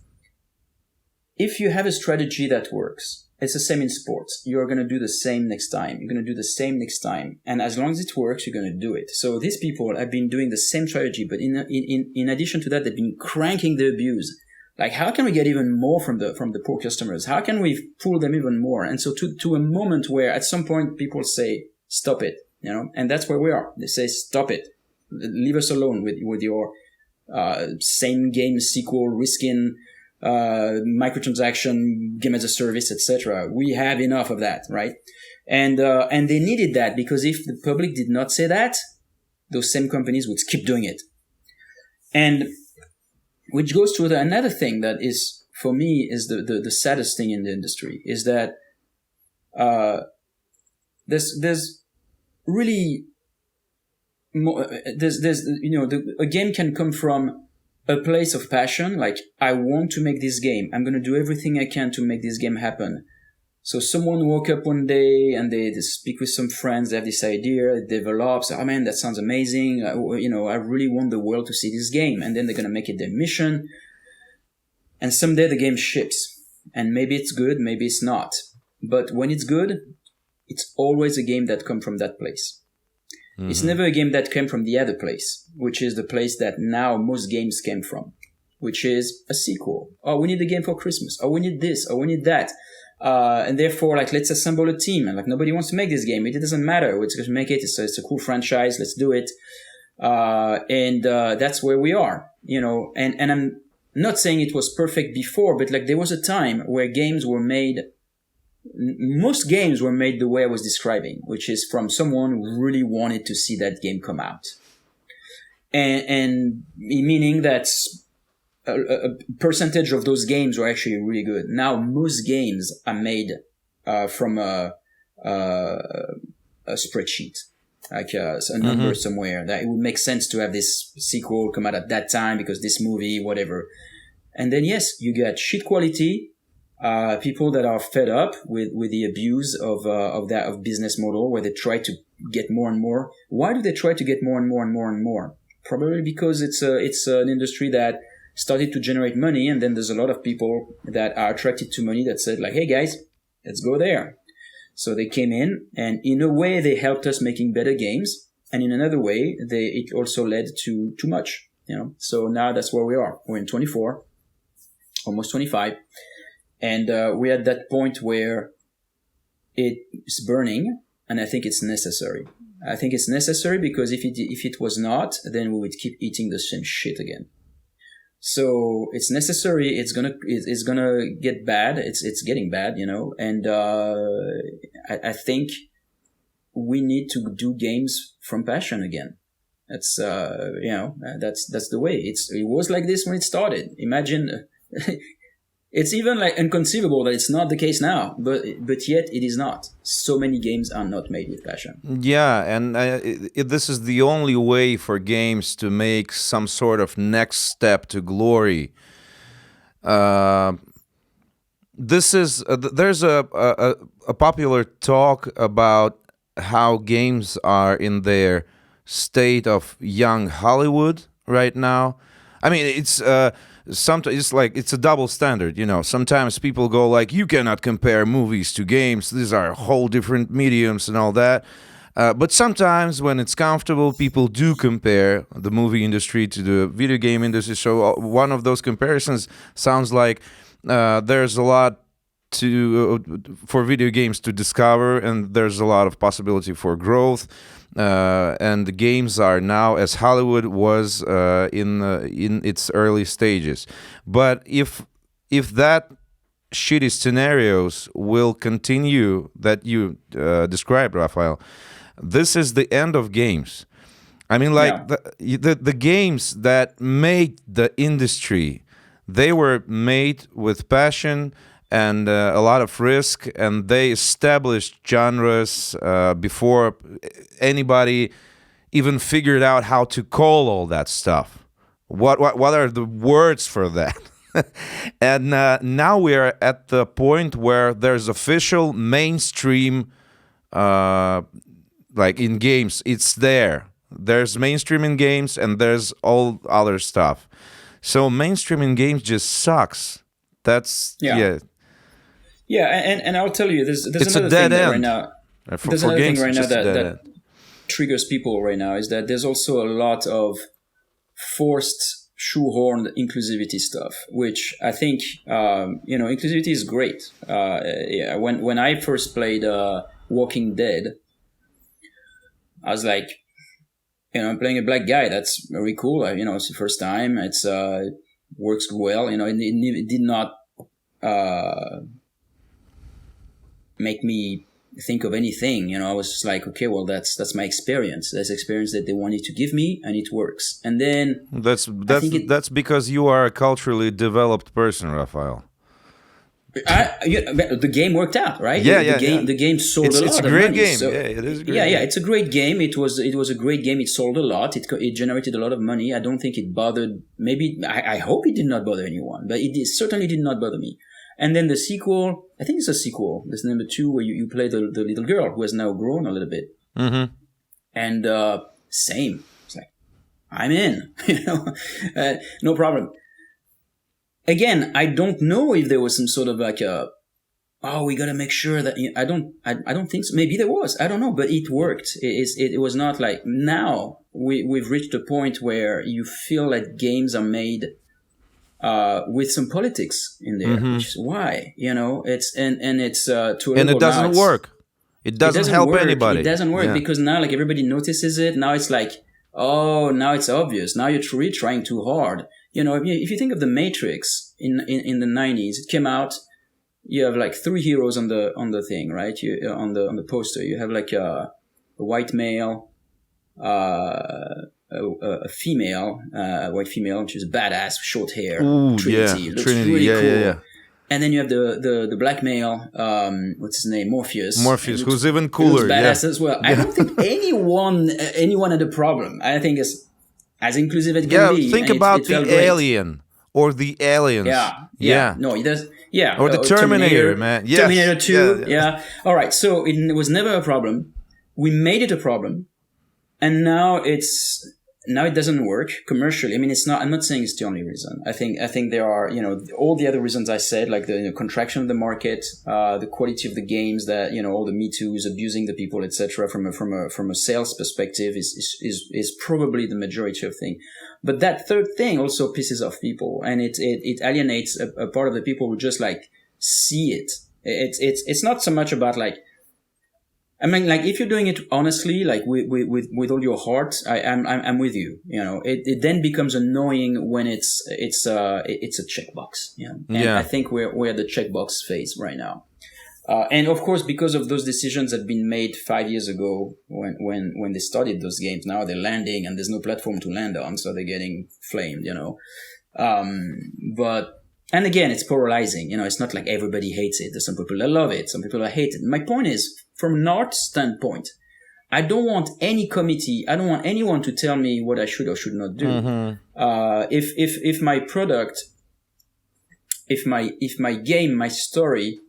if you have a strategy that works, it's the same in sports. You're going to do the same next time. You're going to do the same next time. And as long as it works, you're going to do it. So these people have been doing the same strategy, but in addition to that, they've been cranking the abuse. Like, how can we get even more from the poor customers? How can we fool them even more? And so to a moment where at some point people say, stop it, and that's where we are. They say, stop it. Leave us alone with your same game sequel, risking, microtransaction, game as a service, etc. We have enough of that, right? And they needed that, because if the public did not say that, those same companies would keep doing it. And which goes to another thing that is, for me, is the saddest thing in the industry, is that there's really more, a game can come from a place of passion, like, I want to make this game. I'm going to do everything I can to make this game happen. So someone woke up one day and they speak with some friends, they have this idea, it develops, oh man, that sounds amazing. I really want the world to see this game. And then they're going to make it their mission. And someday the game ships. And maybe it's good, maybe it's not. But when it's good, it's always a game that comes from that place. Mm-hmm. It's never a game that came from the other place, which is the place that now most games came from, which is a sequel. Oh, we need a game for Christmas. Oh, we need this. Oh, we need that. And therefore, like, let's assemble a team. And like, nobody wants to make this game. It doesn't matter. We're going to make it. It's a cool franchise. Let's do it. And that's where we are, and I'm not saying it was perfect before, but like, there was a time where games were made. Most games were made the way I was describing, which is from someone who really wanted to see that game come out. And meaning that a percentage of those games were actually really good. Now, most games are made from a spreadsheet, like a number somewhere, that it would make sense to have this sequel come out at that time because this movie, whatever. And then, yes, you get shit quality, people that are fed up with the abuse of business model, where they try to get more and more. Why do they try to get more and more and more and more? Probably because it's an industry that started to generate money, and then there's a lot of people that are attracted to money that said, like, hey guys, let's go there. So they came in, and in a way they helped us making better games, and in another way it also led to too much, So now that's where we are. We're in 24, almost 25, and we're at that point where it's burning, and I think it's necessary. I think it's necessary because if it was not, then we would keep eating the same shit again. So it's necessary. It's gonna get bad. It's getting bad, and I think we need to do games from passion again. That's that's the way. It was like this when it started. Imagine It's even like inconceivable that it's not the case now, but yet it is not. So many games are not made with passion. Yeah, and this is the only way for games to make some sort of next step to glory. This is there's a popular talk about how games are in their state of young Hollywood right now. I mean, it's sometimes it's like it's a double standard, you know. Sometimes people go like, you cannot compare movies to games. These are whole different mediums and all that. But sometimes when it's comfortable, people do compare the movie industry to the video game industry. So one of those comparisons sounds like there's a lot for video games to discover, and there's a lot of possibility for growth. And the games are now as Hollywood was in its early stages. But if that shitty scenarios will continue that you described, Raphael, this is the end of games. I mean, like the games that made the industry, they were made with passion and a lot of risk, and they established genres before anybody even figured out how to call all that stuff. What are the words for that? And now we are at the point where there's official mainstream, like in games, it's there. There's mainstream in games, and there's all other stuff. So mainstream in games just sucks. That's Yeah, and I'll tell you, there's it's another a dead thing end. right now. There's another thing right now that triggers people right now is that there's also a lot of forced shoehorned inclusivity stuff, which I think inclusivity is great. When I first played Walking Dead, I was like, I'm playing a black guy. That's very cool. It's the first time. It's works well. It did not make me think of anything. I was just like, okay, well, that's my experience. That's experience that they wanted to give me, and it works. And then that's because you are a culturally developed person, Raphael. The game worked out, right? The game sold a lot. It's a of great money. game. So, it is a great game. It's a great game. It was a great game. It sold a lot. It generated a lot of money. I don't think it bothered. Maybe I hope it did not bother anyone, but it certainly did not bother me. And then the sequel, I think it's a sequel. There's number 2 where you play the little girl who has now grown a little bit. Mm-hmm. And same. It's like, I'm in. No problem. Again, I don't know if there was some sort of like we got to make sure that I don't think so. Maybe there was. I don't know, but it worked. It was not like now we've reached a point where you feel like games are made with some politics in there, which is why it's it's to and it doesn't work. It doesn't help anybody. It doesn't work because now like everybody notices it. Now it's like, now it's obvious. Now you're really trying too hard. If you think of the Matrix in the 90s, it came out. You have like 3 heroes on the thing, right? On the poster, you have like a white male, a female, white female. She's badass, short hair. Ooh, Trinity. yeah. Looks Trinity, really cool. Yeah. And then you have the black male, what's his name? Morpheus. Morpheus, who's even cooler. Badass as well. I don't think anyone had a problem. I think it's as inclusive as it can be. Think about the alien or the aliens. Yeah. No, it does. Yeah. Or the Terminator, man. Yes. Terminator 2. Yeah. All right. So it was never a problem. We made it a problem. And now it doesn't work commercially. I mean, it's not, I'm not saying it's the only reason. I think there are, all the other reasons I said, like the contraction of the market, the quality of the games that, all the Me Too's abusing the people, etc. From a sales perspective is probably the majority of thing. But that third thing also pisses off people, and it alienates a part of the people who just like see it. It's not so much about like, I mean, like if you're doing it honestly, like with all your heart, I'm with you. It then becomes annoying when it's a checkbox. And I think we're at the checkbox phase right now. And of course, because of those decisions that had been made 5 years ago when they started those games, now they're landing and there's no platform to land on, so they're getting flamed. But And again, it's polarizing. It's not like everybody hates it. There's some people that love it, some people that hate it. My point is, from an art standpoint, I don't want any committee. I don't want anyone to tell me what I should or should not do. If my product, if my game, my story,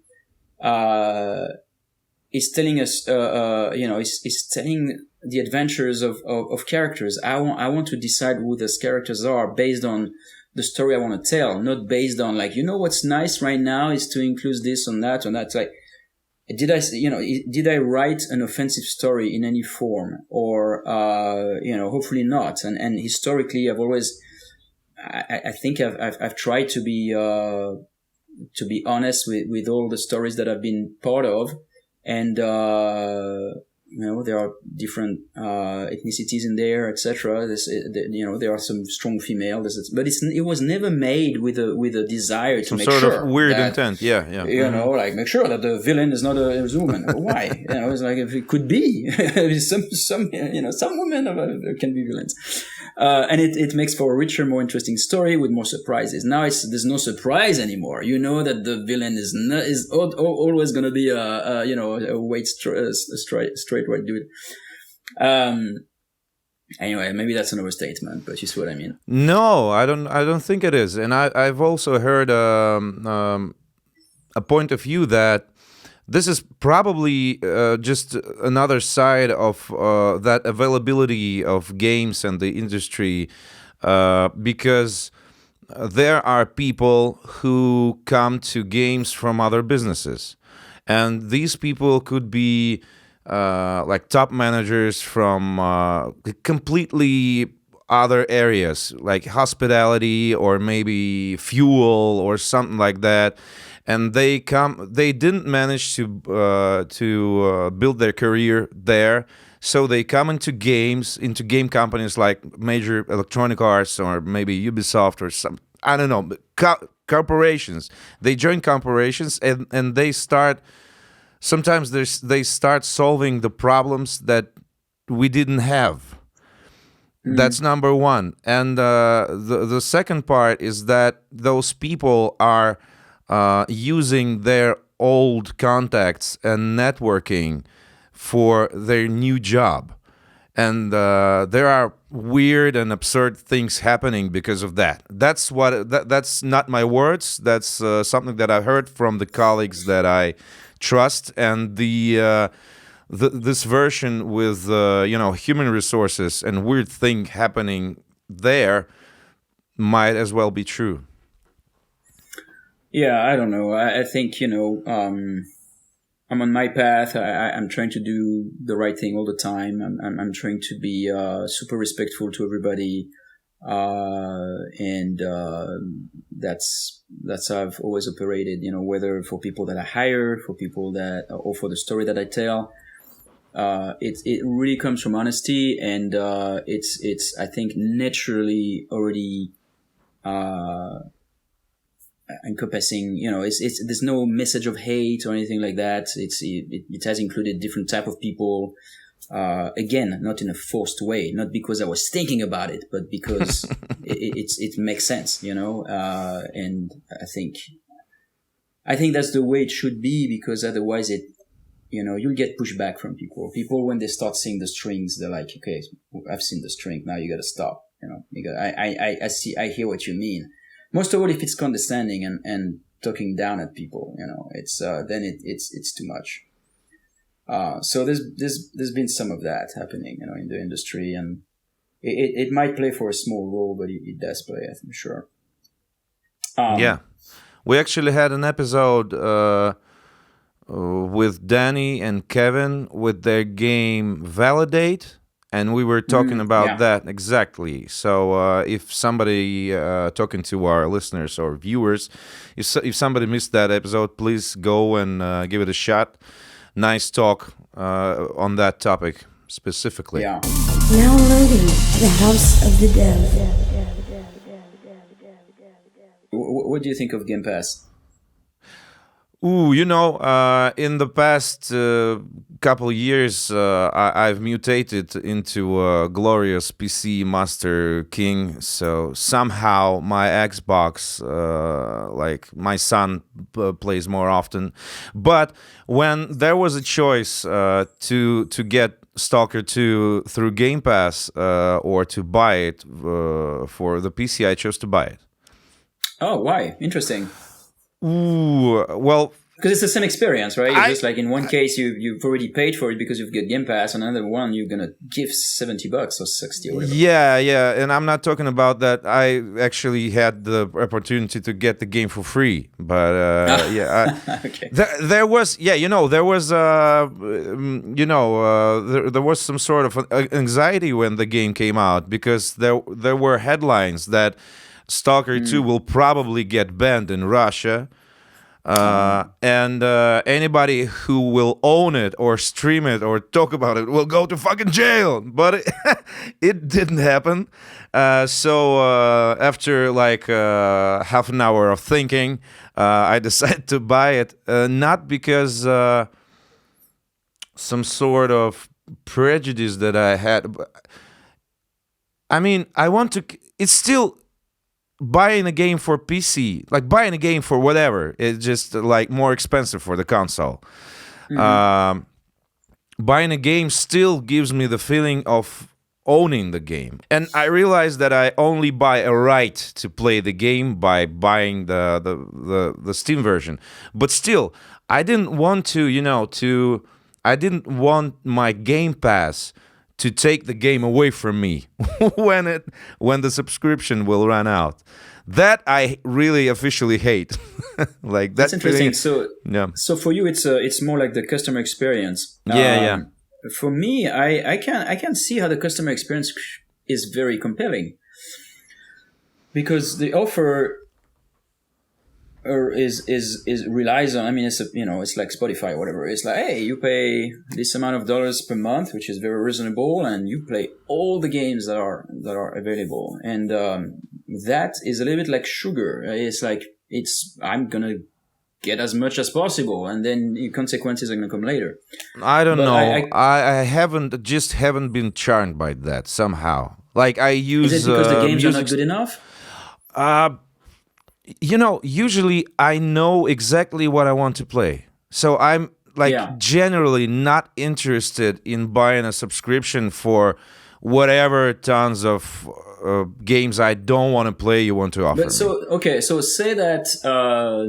is telling us, is telling the adventures of characters. I want to decide who those characters are based on the story I want to tell, not based on what's nice right now is to include this on that. It's like, did I write an offensive story in any form, or hopefully not. And historically, I've always, I think I've tried to be honest with all the stories that I've been part of, and there are different ethnicities in there, etc. There are some strong female, but it was never made with a desire to make sure some sort of weird intent. Yeah. Make sure that the villain is not a woman. Why? It's like, if it could be some women can be villains, and it makes for a richer, more interesting story with more surprises. Now there's no surprise anymore. You know that the villain is always going to be a straight white dude. Anyway, maybe that's an overstatement, but you see what I mean. No, I don't think it is. And I've also heard a point of view that this is probably just another side of that availability of games and the industry, because there are people who come to games from other businesses, and these people could be like top managers from completely other areas, like hospitality or maybe fuel or something like that. And they didn't manage to build their career there, so they come into game companies like major Electronic Arts or maybe Ubisoft or some, I don't know, corporations. They join corporations and they start. Sometimes they start solving the problems that we didn't have. That's number one. And the second part is that those people are using their old contacts and networking for their new job. And there are weird and absurd things happening because of that. That's not my words. That's something that I heard from the colleagues that I trust, and this version with human resources and weird thing happening there might as well be true. Yeah, I don't know. I think I'm on my path. I'm trying to do the right thing all the time. I'm trying to be super respectful to everybody, and that's how I've always operated. Whether for people that I hire, for people or for the story that I tell, it really comes from honesty, and it's I think naturally already encompassing. There's no message of hate or anything like that. It has included different type of people. Again, not in a forced way, not because I was thinking about it, but because it makes sense, and I think that's the way it should be, because otherwise you'll get pushback from people. People, when they start seeing the strings, they're like, okay, I've seen the string, now you gotta stop, I hear what you mean. Most of all, if it's condescending and talking down at people, it's then it's too much. So there's been some of that happening, in the industry, and it might play for a small role, but it does play, I'm sure. Yeah, we actually had an episode with Danny and Kevin with their game Validate, and we were talking about that exactly. So if somebody talking to our listeners or viewers, if somebody missed that episode, please go and give it a shot. Nice talk on that topic specifically. Yeah. Now loading the House of the Dev. What do you think of Game Pass? Ooh, in the past couple years, I've mutated into a glorious PC Master King. So somehow my Xbox, like my son, plays more often. But when there was a choice to get Stalker 2 through Game Pass or to buy it for the PC, I chose to buy it. Oh, why? Interesting. Ooh, well, because it's the same experience, right? It's just like in one case you've already paid for it because you've got Game Pass, and another one you're gonna give $70 or 60 or whatever. Yeah, and I'm not talking about that. I actually had the opportunity to get the game for free, but okay. there was there was some sort of anxiety when the game came out because there were headlines that Stalker 2 will probably get banned in Russia. And anybody who will own it or stream it or talk about it will go to fucking jail. But it didn't happen. So after like half an hour of thinking, I decided to buy it. Not because some sort of prejudice that I had. I mean, I want to... It's still... Buying a game for PC, like buying a game for whatever, it's just like more expensive for the console. Buying a game still gives me the feeling of owning the game. And I realized that I only buy a right to play the game by buying the Steam version. But still, I didn't want to, I didn't want my Game Pass to take the game away from me when the subscription will run out. That I really officially hate. Like that's interesting. Feeling, so for you, it's more like the customer experience. Yeah. For me, I can see how the customer experience is very compelling because the offer is relies on. I mean, it's like Spotify or whatever. It's like, hey, you pay this amount of dollars per month, which is very reasonable, and you play all the games that are available. And that is a little bit like sugar. It's like I'm gonna get as much as possible, and then the consequences are gonna come later. I don't know. I haven't been charmed by that somehow. Like I use. Is it because the games are not good enough? Usually I know exactly what I want to play. So I'm generally not interested in buying a subscription for whatever tons of games I don't want to play you want to offer me. So say that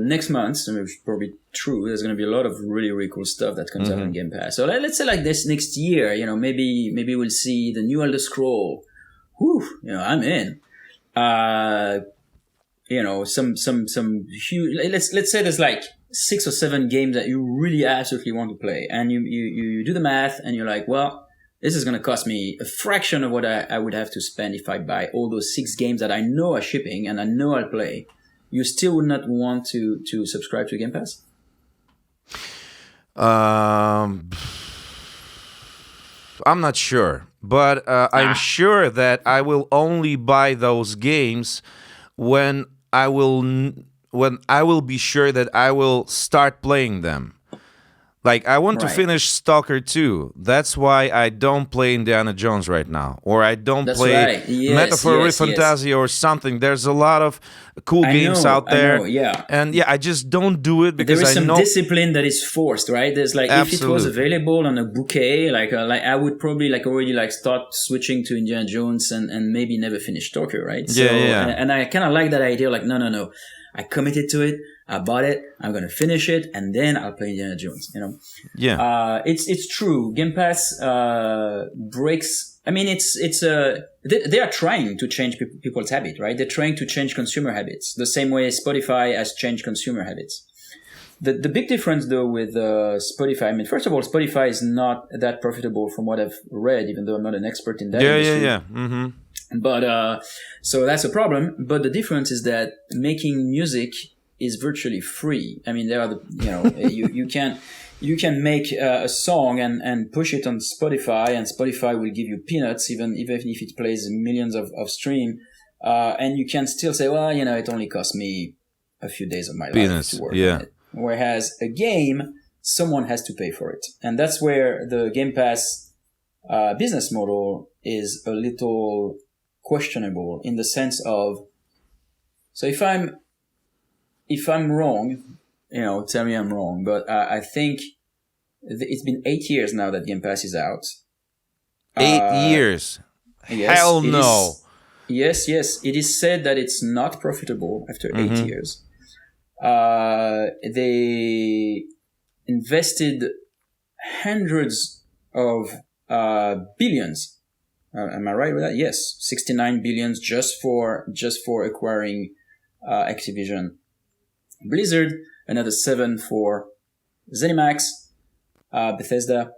next month, which is probably true, there's going to be a lot of really, really cool stuff that comes out on Game Pass. So let's say like this next year, maybe we'll see the new Elder Scroll. Whew, I'm in. Some huge. Let's say there's like 6 or 7 games that you really absolutely want to play, and you do the math, and you're like, well, this is going to cost me a fraction of what I would have to spend if I buy all those 6 games that I know are shipping and I know I'll play. You still would not want to subscribe to Game Pass? I'm not sure, but I'm sure that I will only buy those games when I will be sure that I will start playing them. Like, I want to finish Stalker 2. That's why I don't play Indiana Jones right now. Or I don't play Metaphor Fantasia or something. There's a lot of cool games out there. And I just don't do it because there is I know... some discipline that is forced, right? There's like, if it was available on a bouquet, like I would probably already start switching to Indiana Jones and maybe never finish Stalker, right? And I kind of like that idea, like, no. I committed to it. I bought it. I'm going to finish it, and then I'll play Indiana Jones. It's true. Game Pass breaks. I mean, they are trying to change people's habit, right? They're trying to change consumer habits the same way Spotify has changed consumer habits. The big difference though with Spotify, I mean, first of all, Spotify is not that profitable from what I've read, even though I'm not an expert in that industry. Mm-hmm. But so that's a problem. But the difference is that making music is virtually free. I mean, there are you can make a song and push it on Spotify, and Spotify will give you peanuts, even if it plays millions of stream. And you can still say, well, it only cost me a few days of my life to work on it. Whereas a game, someone has to pay for it. And that's where the Game Pass business model is a little questionable in the sense of, so if I'm wrong, tell me I'm wrong, but I think it's been 8 years now that Game Pass is out. 8 years? Yes, Hell no. Yes. It is said that it's not profitable after 8 years. They invested hundreds of billions. Am I right with that? Yes, 69 billions just for acquiring Activision Blizzard, another 7 for ZeniMax, Bethesda.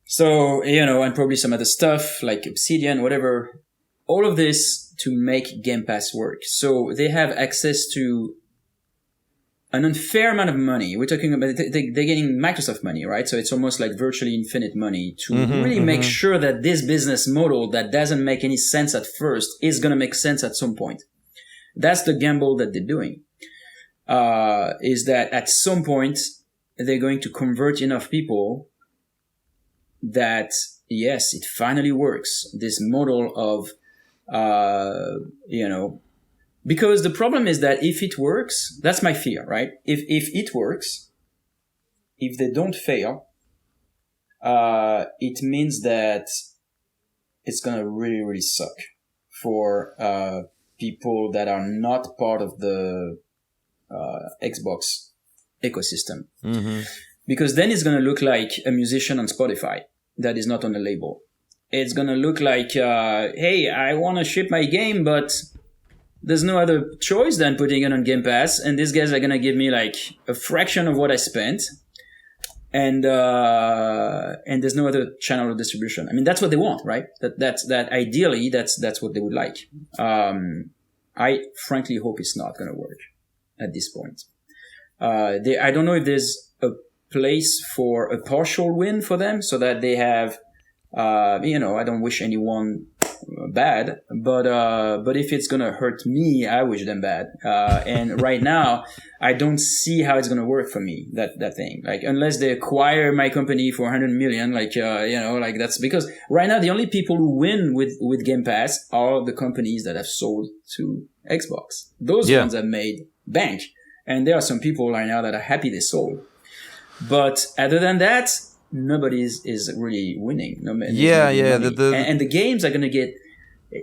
So, and probably some other stuff like Obsidian, whatever. All of this to make Game Pass work. So they have access to an unfair amount of money. We're talking about, they're getting Microsoft money, right? So it's almost like virtually infinite money to really make sure that this business model that doesn't make any sense at first is going to make sense at some point. That's the gamble that they're doing. Is that at some point they're going to convert enough people that, yes, it finally works. This model of, because the problem is that if it works, that's my fear, right? If it works, if they don't fail, it means that it's going to really, really suck for people that are not part of the Xbox ecosystem. Because then it's going to look like a musician on Spotify that is not on a label. It's going to look like, hey, I want to ship my game, but there's no other choice than putting it on Game Pass. And these guys are going to give me like a fraction of what I spent. And there's no other channel of distribution. I mean, that's what they want, right? That ideally, that's what they would like. I frankly hope it's not going to work at this point. I don't know if there's a place for a partial win for them so that they have, I don't wish anyone bad, but if it's going to hurt me, I wish them bad. And right now, I don't see how it's going to work for me, that thing. Like, unless they acquire my company for 100 million, that's because right now the only people who win with Game Pass are the companies that have sold to Xbox. Those ones have made bank. And there are some people right now that are happy they sold. But other than that, nobody is really winning. And the games are going to get,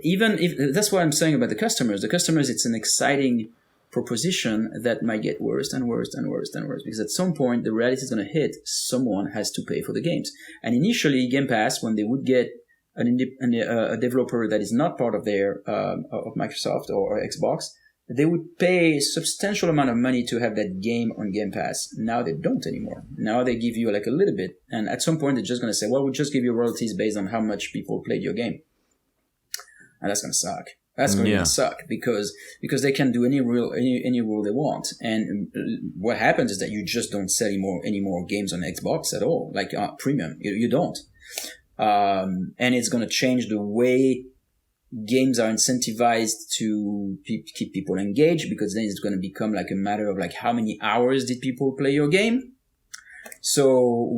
even if, that's what I'm saying about the customers. The customers, it's an exciting proposition that might get worse and worse and worse and worse. Because at some point, the reality is going to hit. Someone has to pay for the games. And initially, Game Pass, when they would get a developer that is not part of their of Microsoft or Xbox, they would pay a substantial amount of money to have that game on Game Pass. Now they don't anymore. Now they give you like a little bit. And at some point, they're just going to say, well, we'll just give you royalties based on how much people played your game. And that's going to suck. That's going to suck because they can do any rule they want. And what happens is that you just don't sell any more games on Xbox at all, like premium. You don't. And it's going to change the way games are incentivized to keep people engaged, because then it's going to become like a matter of like how many hours did people play your game. So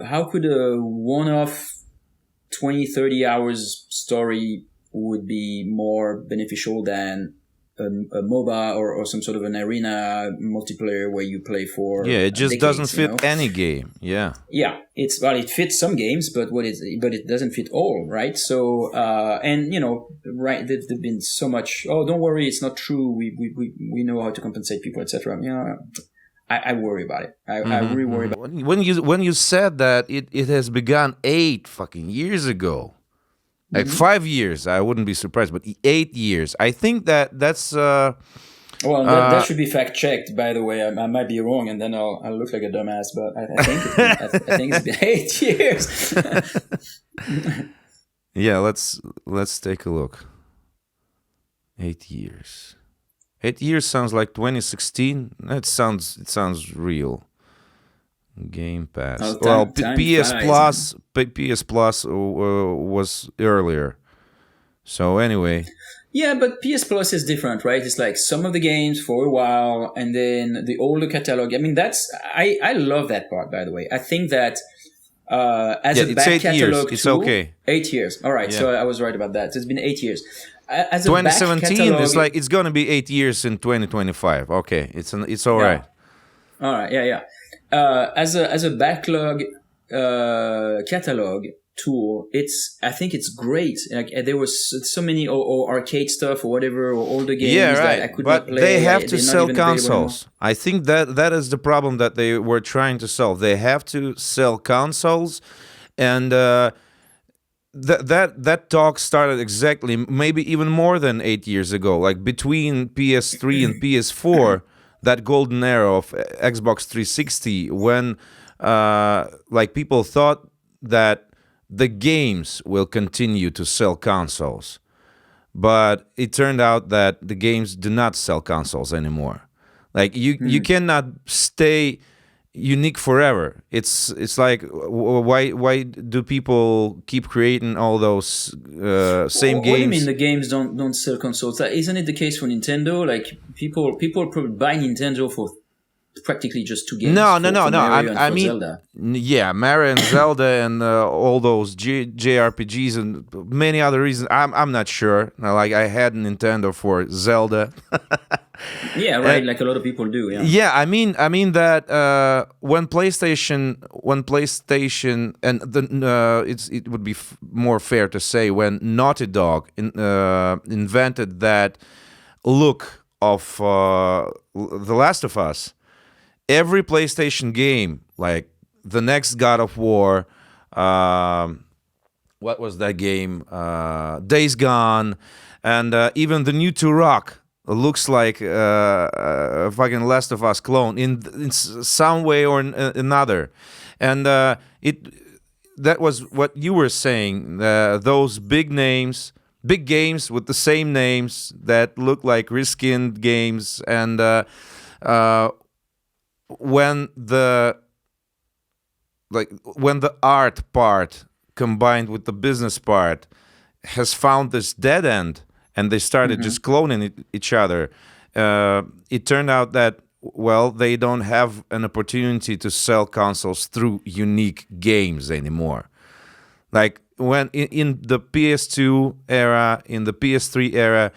how could a one-off 20-30 hours story would be more beneficial than a MOBA or some sort of an arena multiplayer where you play for it just decades, doesn't fit any game. It fits some games, but it doesn't fit all, right? So right, there've been so much, oh, don't worry, it's not true, we know how to compensate people, etc. I worry about it. I really worry about it. When you said that it has begun 8 fucking years ago. Like 5 years, I wouldn't be surprised, but 8 years. I think that's. Well, that should be fact checked. By the way, I might be wrong, and then I'll look like a dumbass. But I think it's been 8 years. Yeah, let's take a look. 8 years. 8 years sounds like 2016. It sounds real. Game Pass. PS Plus was earlier. So anyway, Yeah, but PS Plus is different, right? It's like some of the games for a while, and then the older catalog. I mean, I love that part. By the way, I think that as Yeah, a it's back 8 years. catalog It's tool, okay. 8 years. All right, Yeah. so I was right about that. It's been 8 years. As a back 2017 catalog, is like it's gonna be 8 years in 2025. Okay, it's all right. All right, yeah. As a backlog catalog tool, I think it's great. Like there was so many or arcade stuff or whatever or older games Yeah, that I right. could But not play. they have to They're not sell even available anymore. consoles. I think that is the problem that they were trying to solve. They have to sell consoles, and that talk started exactly maybe even more than 8 years ago. Like between PS3 and PS4, that golden era of Xbox 360, when like people thought that the games will continue to sell consoles. But it turned out that the games do not sell consoles anymore. Like you cannot stay unique forever. It's like why do people keep creating all those same What do you games? mean the games don't sell consoles? Isn't it the case for Nintendo? Like people probably buy Nintendo for practically just two games. No. Mario and I for mean, Zelda. yeah, Mario and Zelda and all those JRPGs and many other reasons. I'm not sure. Like I had Nintendo for Zelda. Yeah, right. Like a lot of people do. Yeah. Yeah, I mean that when PlayStation and it would be more fair to say when Naughty Dog invented that look of The Last of Us. Every PlayStation game, like the next God of War, what was that game? Days Gone, and even the new Turok looks like a fucking Last of Us clone in some way or another. And that was what you were saying. Those big names, big games with the same names that look like reskinned games, and when the art part combined with the business part has found this dead end, and they started just cloning each other, it turned out that, well, they don't have an opportunity to sell consoles through unique games anymore. Like when in the PS2 era, in the PS3 era,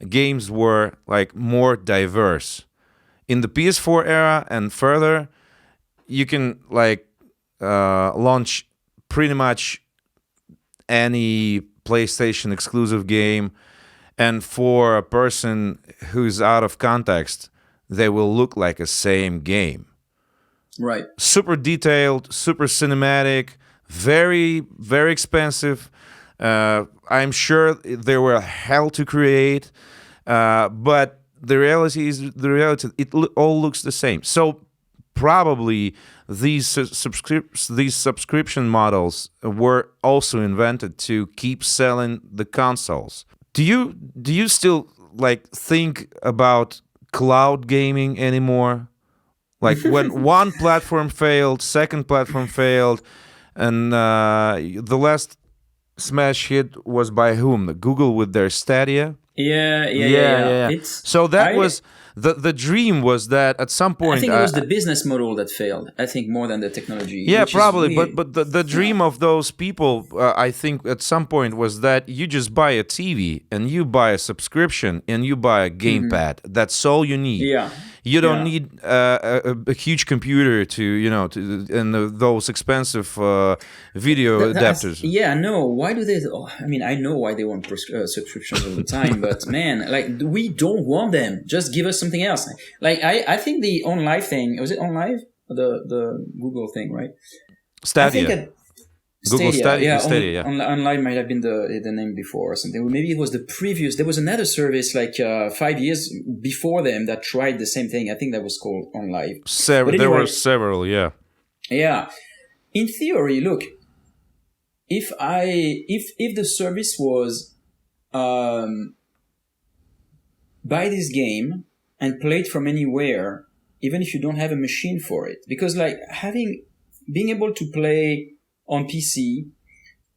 games were like more diverse. In the PS4 era and further, you can like launch pretty much any PlayStation exclusive game, and for a person who's out of context, they will look like a same game. Right. Super detailed, super cinematic, very, very expensive. I'm sure they were hell to create, but the reality is it all looks the same. So probably these subscription models were also invented to keep selling the consoles. Do you still like think about cloud gaming anymore? Like when one platform failed, second platform failed, and the last smash hit was by whom? Google with their Stadia. Yeah. So that was the dream, was that at some point I think it was the business model that failed. I think more than the technology. Yeah, which is probably. weird. But the dream of those people, I think, at some point was that you just buy a TV and you buy a subscription and you buy a gamepad. That's all you need. Yeah. You don't need a huge computer and those expensive video adapters. No. Why do they? I mean, I know why they want subscriptions all the time, but man, like we don't want them. Just give us something else. Like I think the OnLive thing, was it OnLive? The Google thing, right? Stadia. Google Stadia. OnLive might have been the name before or something. Maybe it was the previous. There was another service like 5 years before them that tried the same thing. I think that was called OnLive. There were several, yeah. Yeah. In theory, look, if the service was buy this game and play it from anywhere, even if you don't have a machine for it, because like being able to play on PC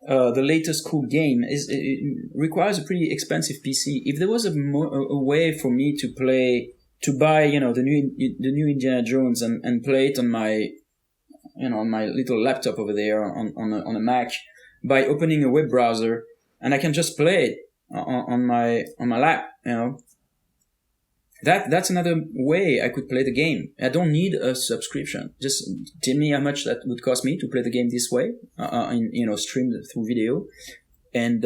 the latest cool game it requires a pretty expensive PC. If there was a way for me to buy, the new Indiana Jones and play it on my, on my little laptop over there on a Mac by opening a web browser, and I can just play it on my lap, That's another way I could play the game. I don't need a subscription. Just tell me how much that would cost me to play the game this way, streamed through video, and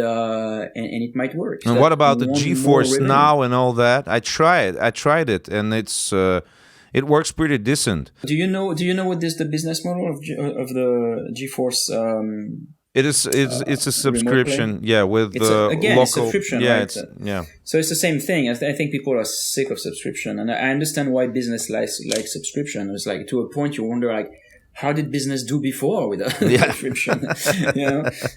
it might work. And what about the GeForce Now and all that? I tried it, and it works pretty decent. Do you know what is the business model of the GeForce? It's a subscription, with the local. Subscription, right? So it's the same thing. I think people are sick of subscription, and I understand why business likes subscription. It's like to a point you wonder, like, how did business do before with a subscription?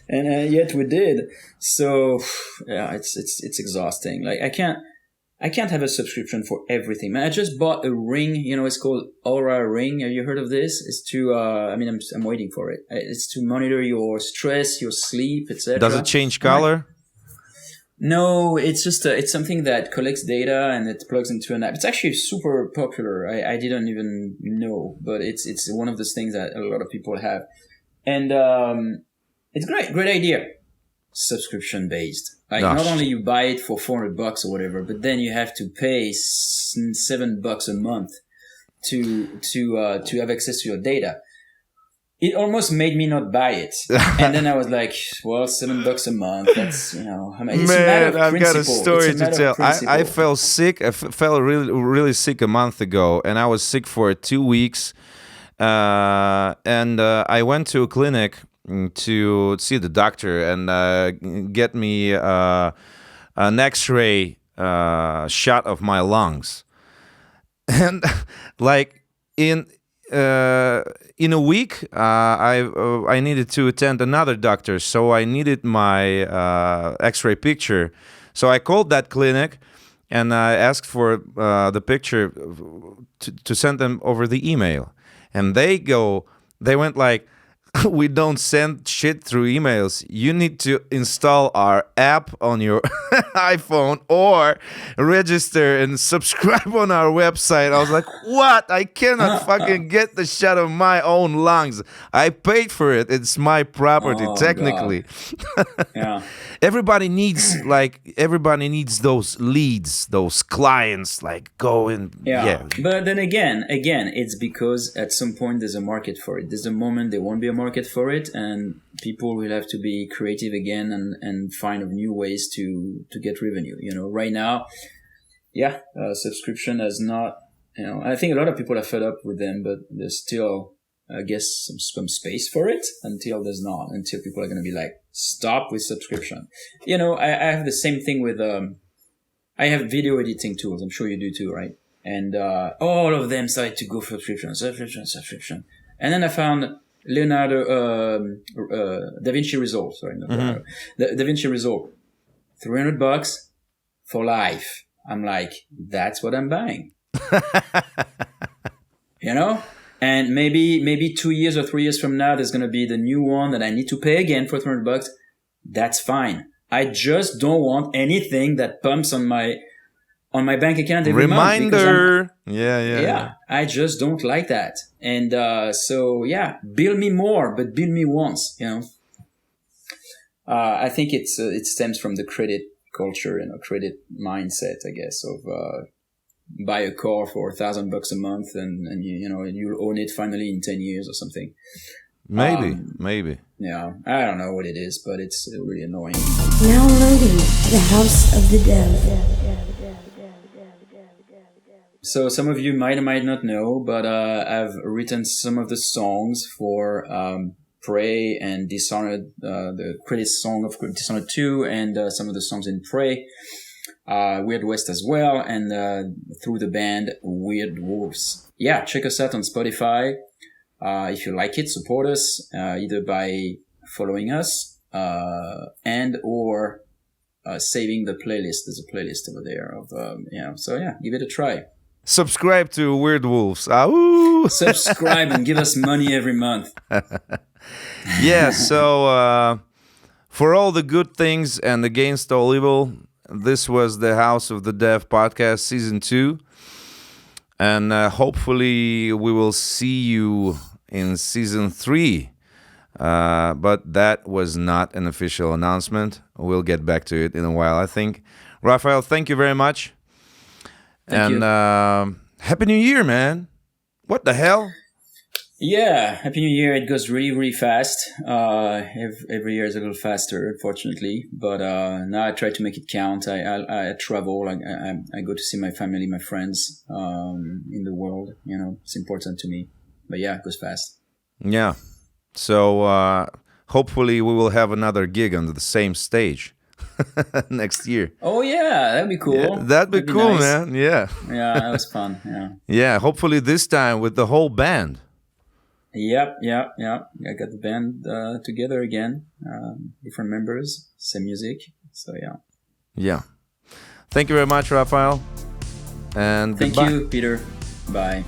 And yet we did. So it's exhausting. Like I can't have a subscription for everything. Man, I just bought a ring, it's called Aura Ring. Have you heard of this? It's to, I'm waiting for it. It's to monitor your stress, your sleep, etc. Does it change color? No, it's just, it's something that collects data and it plugs into an app. It's actually super popular. I didn't even know, but it's one of those things that a lot of people have. And, it's great idea. Subscription based. Like, not only you buy it for $400 or whatever, but then you have to pay $7 a month to have access to your data. It almost made me not buy it. And then I was like, well, $7 a month, that's, it's a matter of I've got a principle. story to tell. I fell sick. I fell really, really sick a month ago, and I was sick for 2 weeks. And I went to a clinic to see the doctor and get me an X-ray shot of my lungs, and like in a week I needed to attend another doctor, so I needed my X-ray picture. So I called that clinic and I asked for the picture to send them over the email, and they went like, we don't send shit through emails. You need to install our app on your iPhone or register and subscribe on our website. I was like, what? I cannot fucking get the shot of my own lungs. I paid for it. It's my property, technically. Yeah. Everybody needs those leads, those clients, like go and But then again, it's because at some point there's a market for it. There's a moment there won't be a market for it, and people will have to be creative again and find new ways to get revenue. Right now, subscription has not. I think a lot of people are fed up with them, but there's still, I guess, some space for it until people are going to be like, stop with subscription. I have the same thing with, I have video editing tools. I'm sure you do too, right? And, all of them started to go subscription. And then I found DaVinci Resolve, DaVinci Resolve, $300 for life. I'm like, that's what I'm buying. And maybe 2 years or 3 years from now, there's going to be the new one that I need to pay again for $300. That's fine. I just don't want anything that pumps on my bank account every month. Reminder. Yeah. I just don't like that. And, bill me more, but bill me once, I think it stems from the credit culture, credit mindset, I guess, of, buy a car for $1,000 a month and you'll own it finally in 10 years or something. Maybe. Yeah, I don't know what it is, but it's really annoying. Now loading the House of the Dev. So some of you might or might not know, but I've written some of the songs for Prey and Dishonored, the credit song of Dishonored 2, and some of the songs in Prey. Weird West as well, and through the band Weird Wolves. Yeah, check us out on Spotify. If you like it, support us either by following us and or saving the playlist. There's a playlist over there of So give it a try. Subscribe to Weird Wolves. Ooh. Subscribe and give us money every month. Yeah. So For all the good things and against all evil, this was the House of the Dev podcast season 2. And hopefully we will see you in season 3. But that was not an official announcement. We'll get back to it in a while, I think. Raphael, thank you very much. Thank you. Happy New Year, man. What the hell? Yeah, Happy New Year. It goes really, really fast. Every year is a little faster, unfortunately. But now I try to make it count. I travel. I go to see my family, my friends in the world. You know, it's important to me. But yeah, it goes fast. Yeah. So hopefully we will have another gig on the same stage next year. Oh yeah, that'd be cool. Yeah, that'd be cool, nice. Man. Yeah. Yeah, that was fun. Yeah. Yeah. Hopefully this time with the whole band. Yep. I got the band together again. Different members, same music. So yeah. Yeah. Thank you very much, Raphael. And thank goodbye. you, Peter. Bye.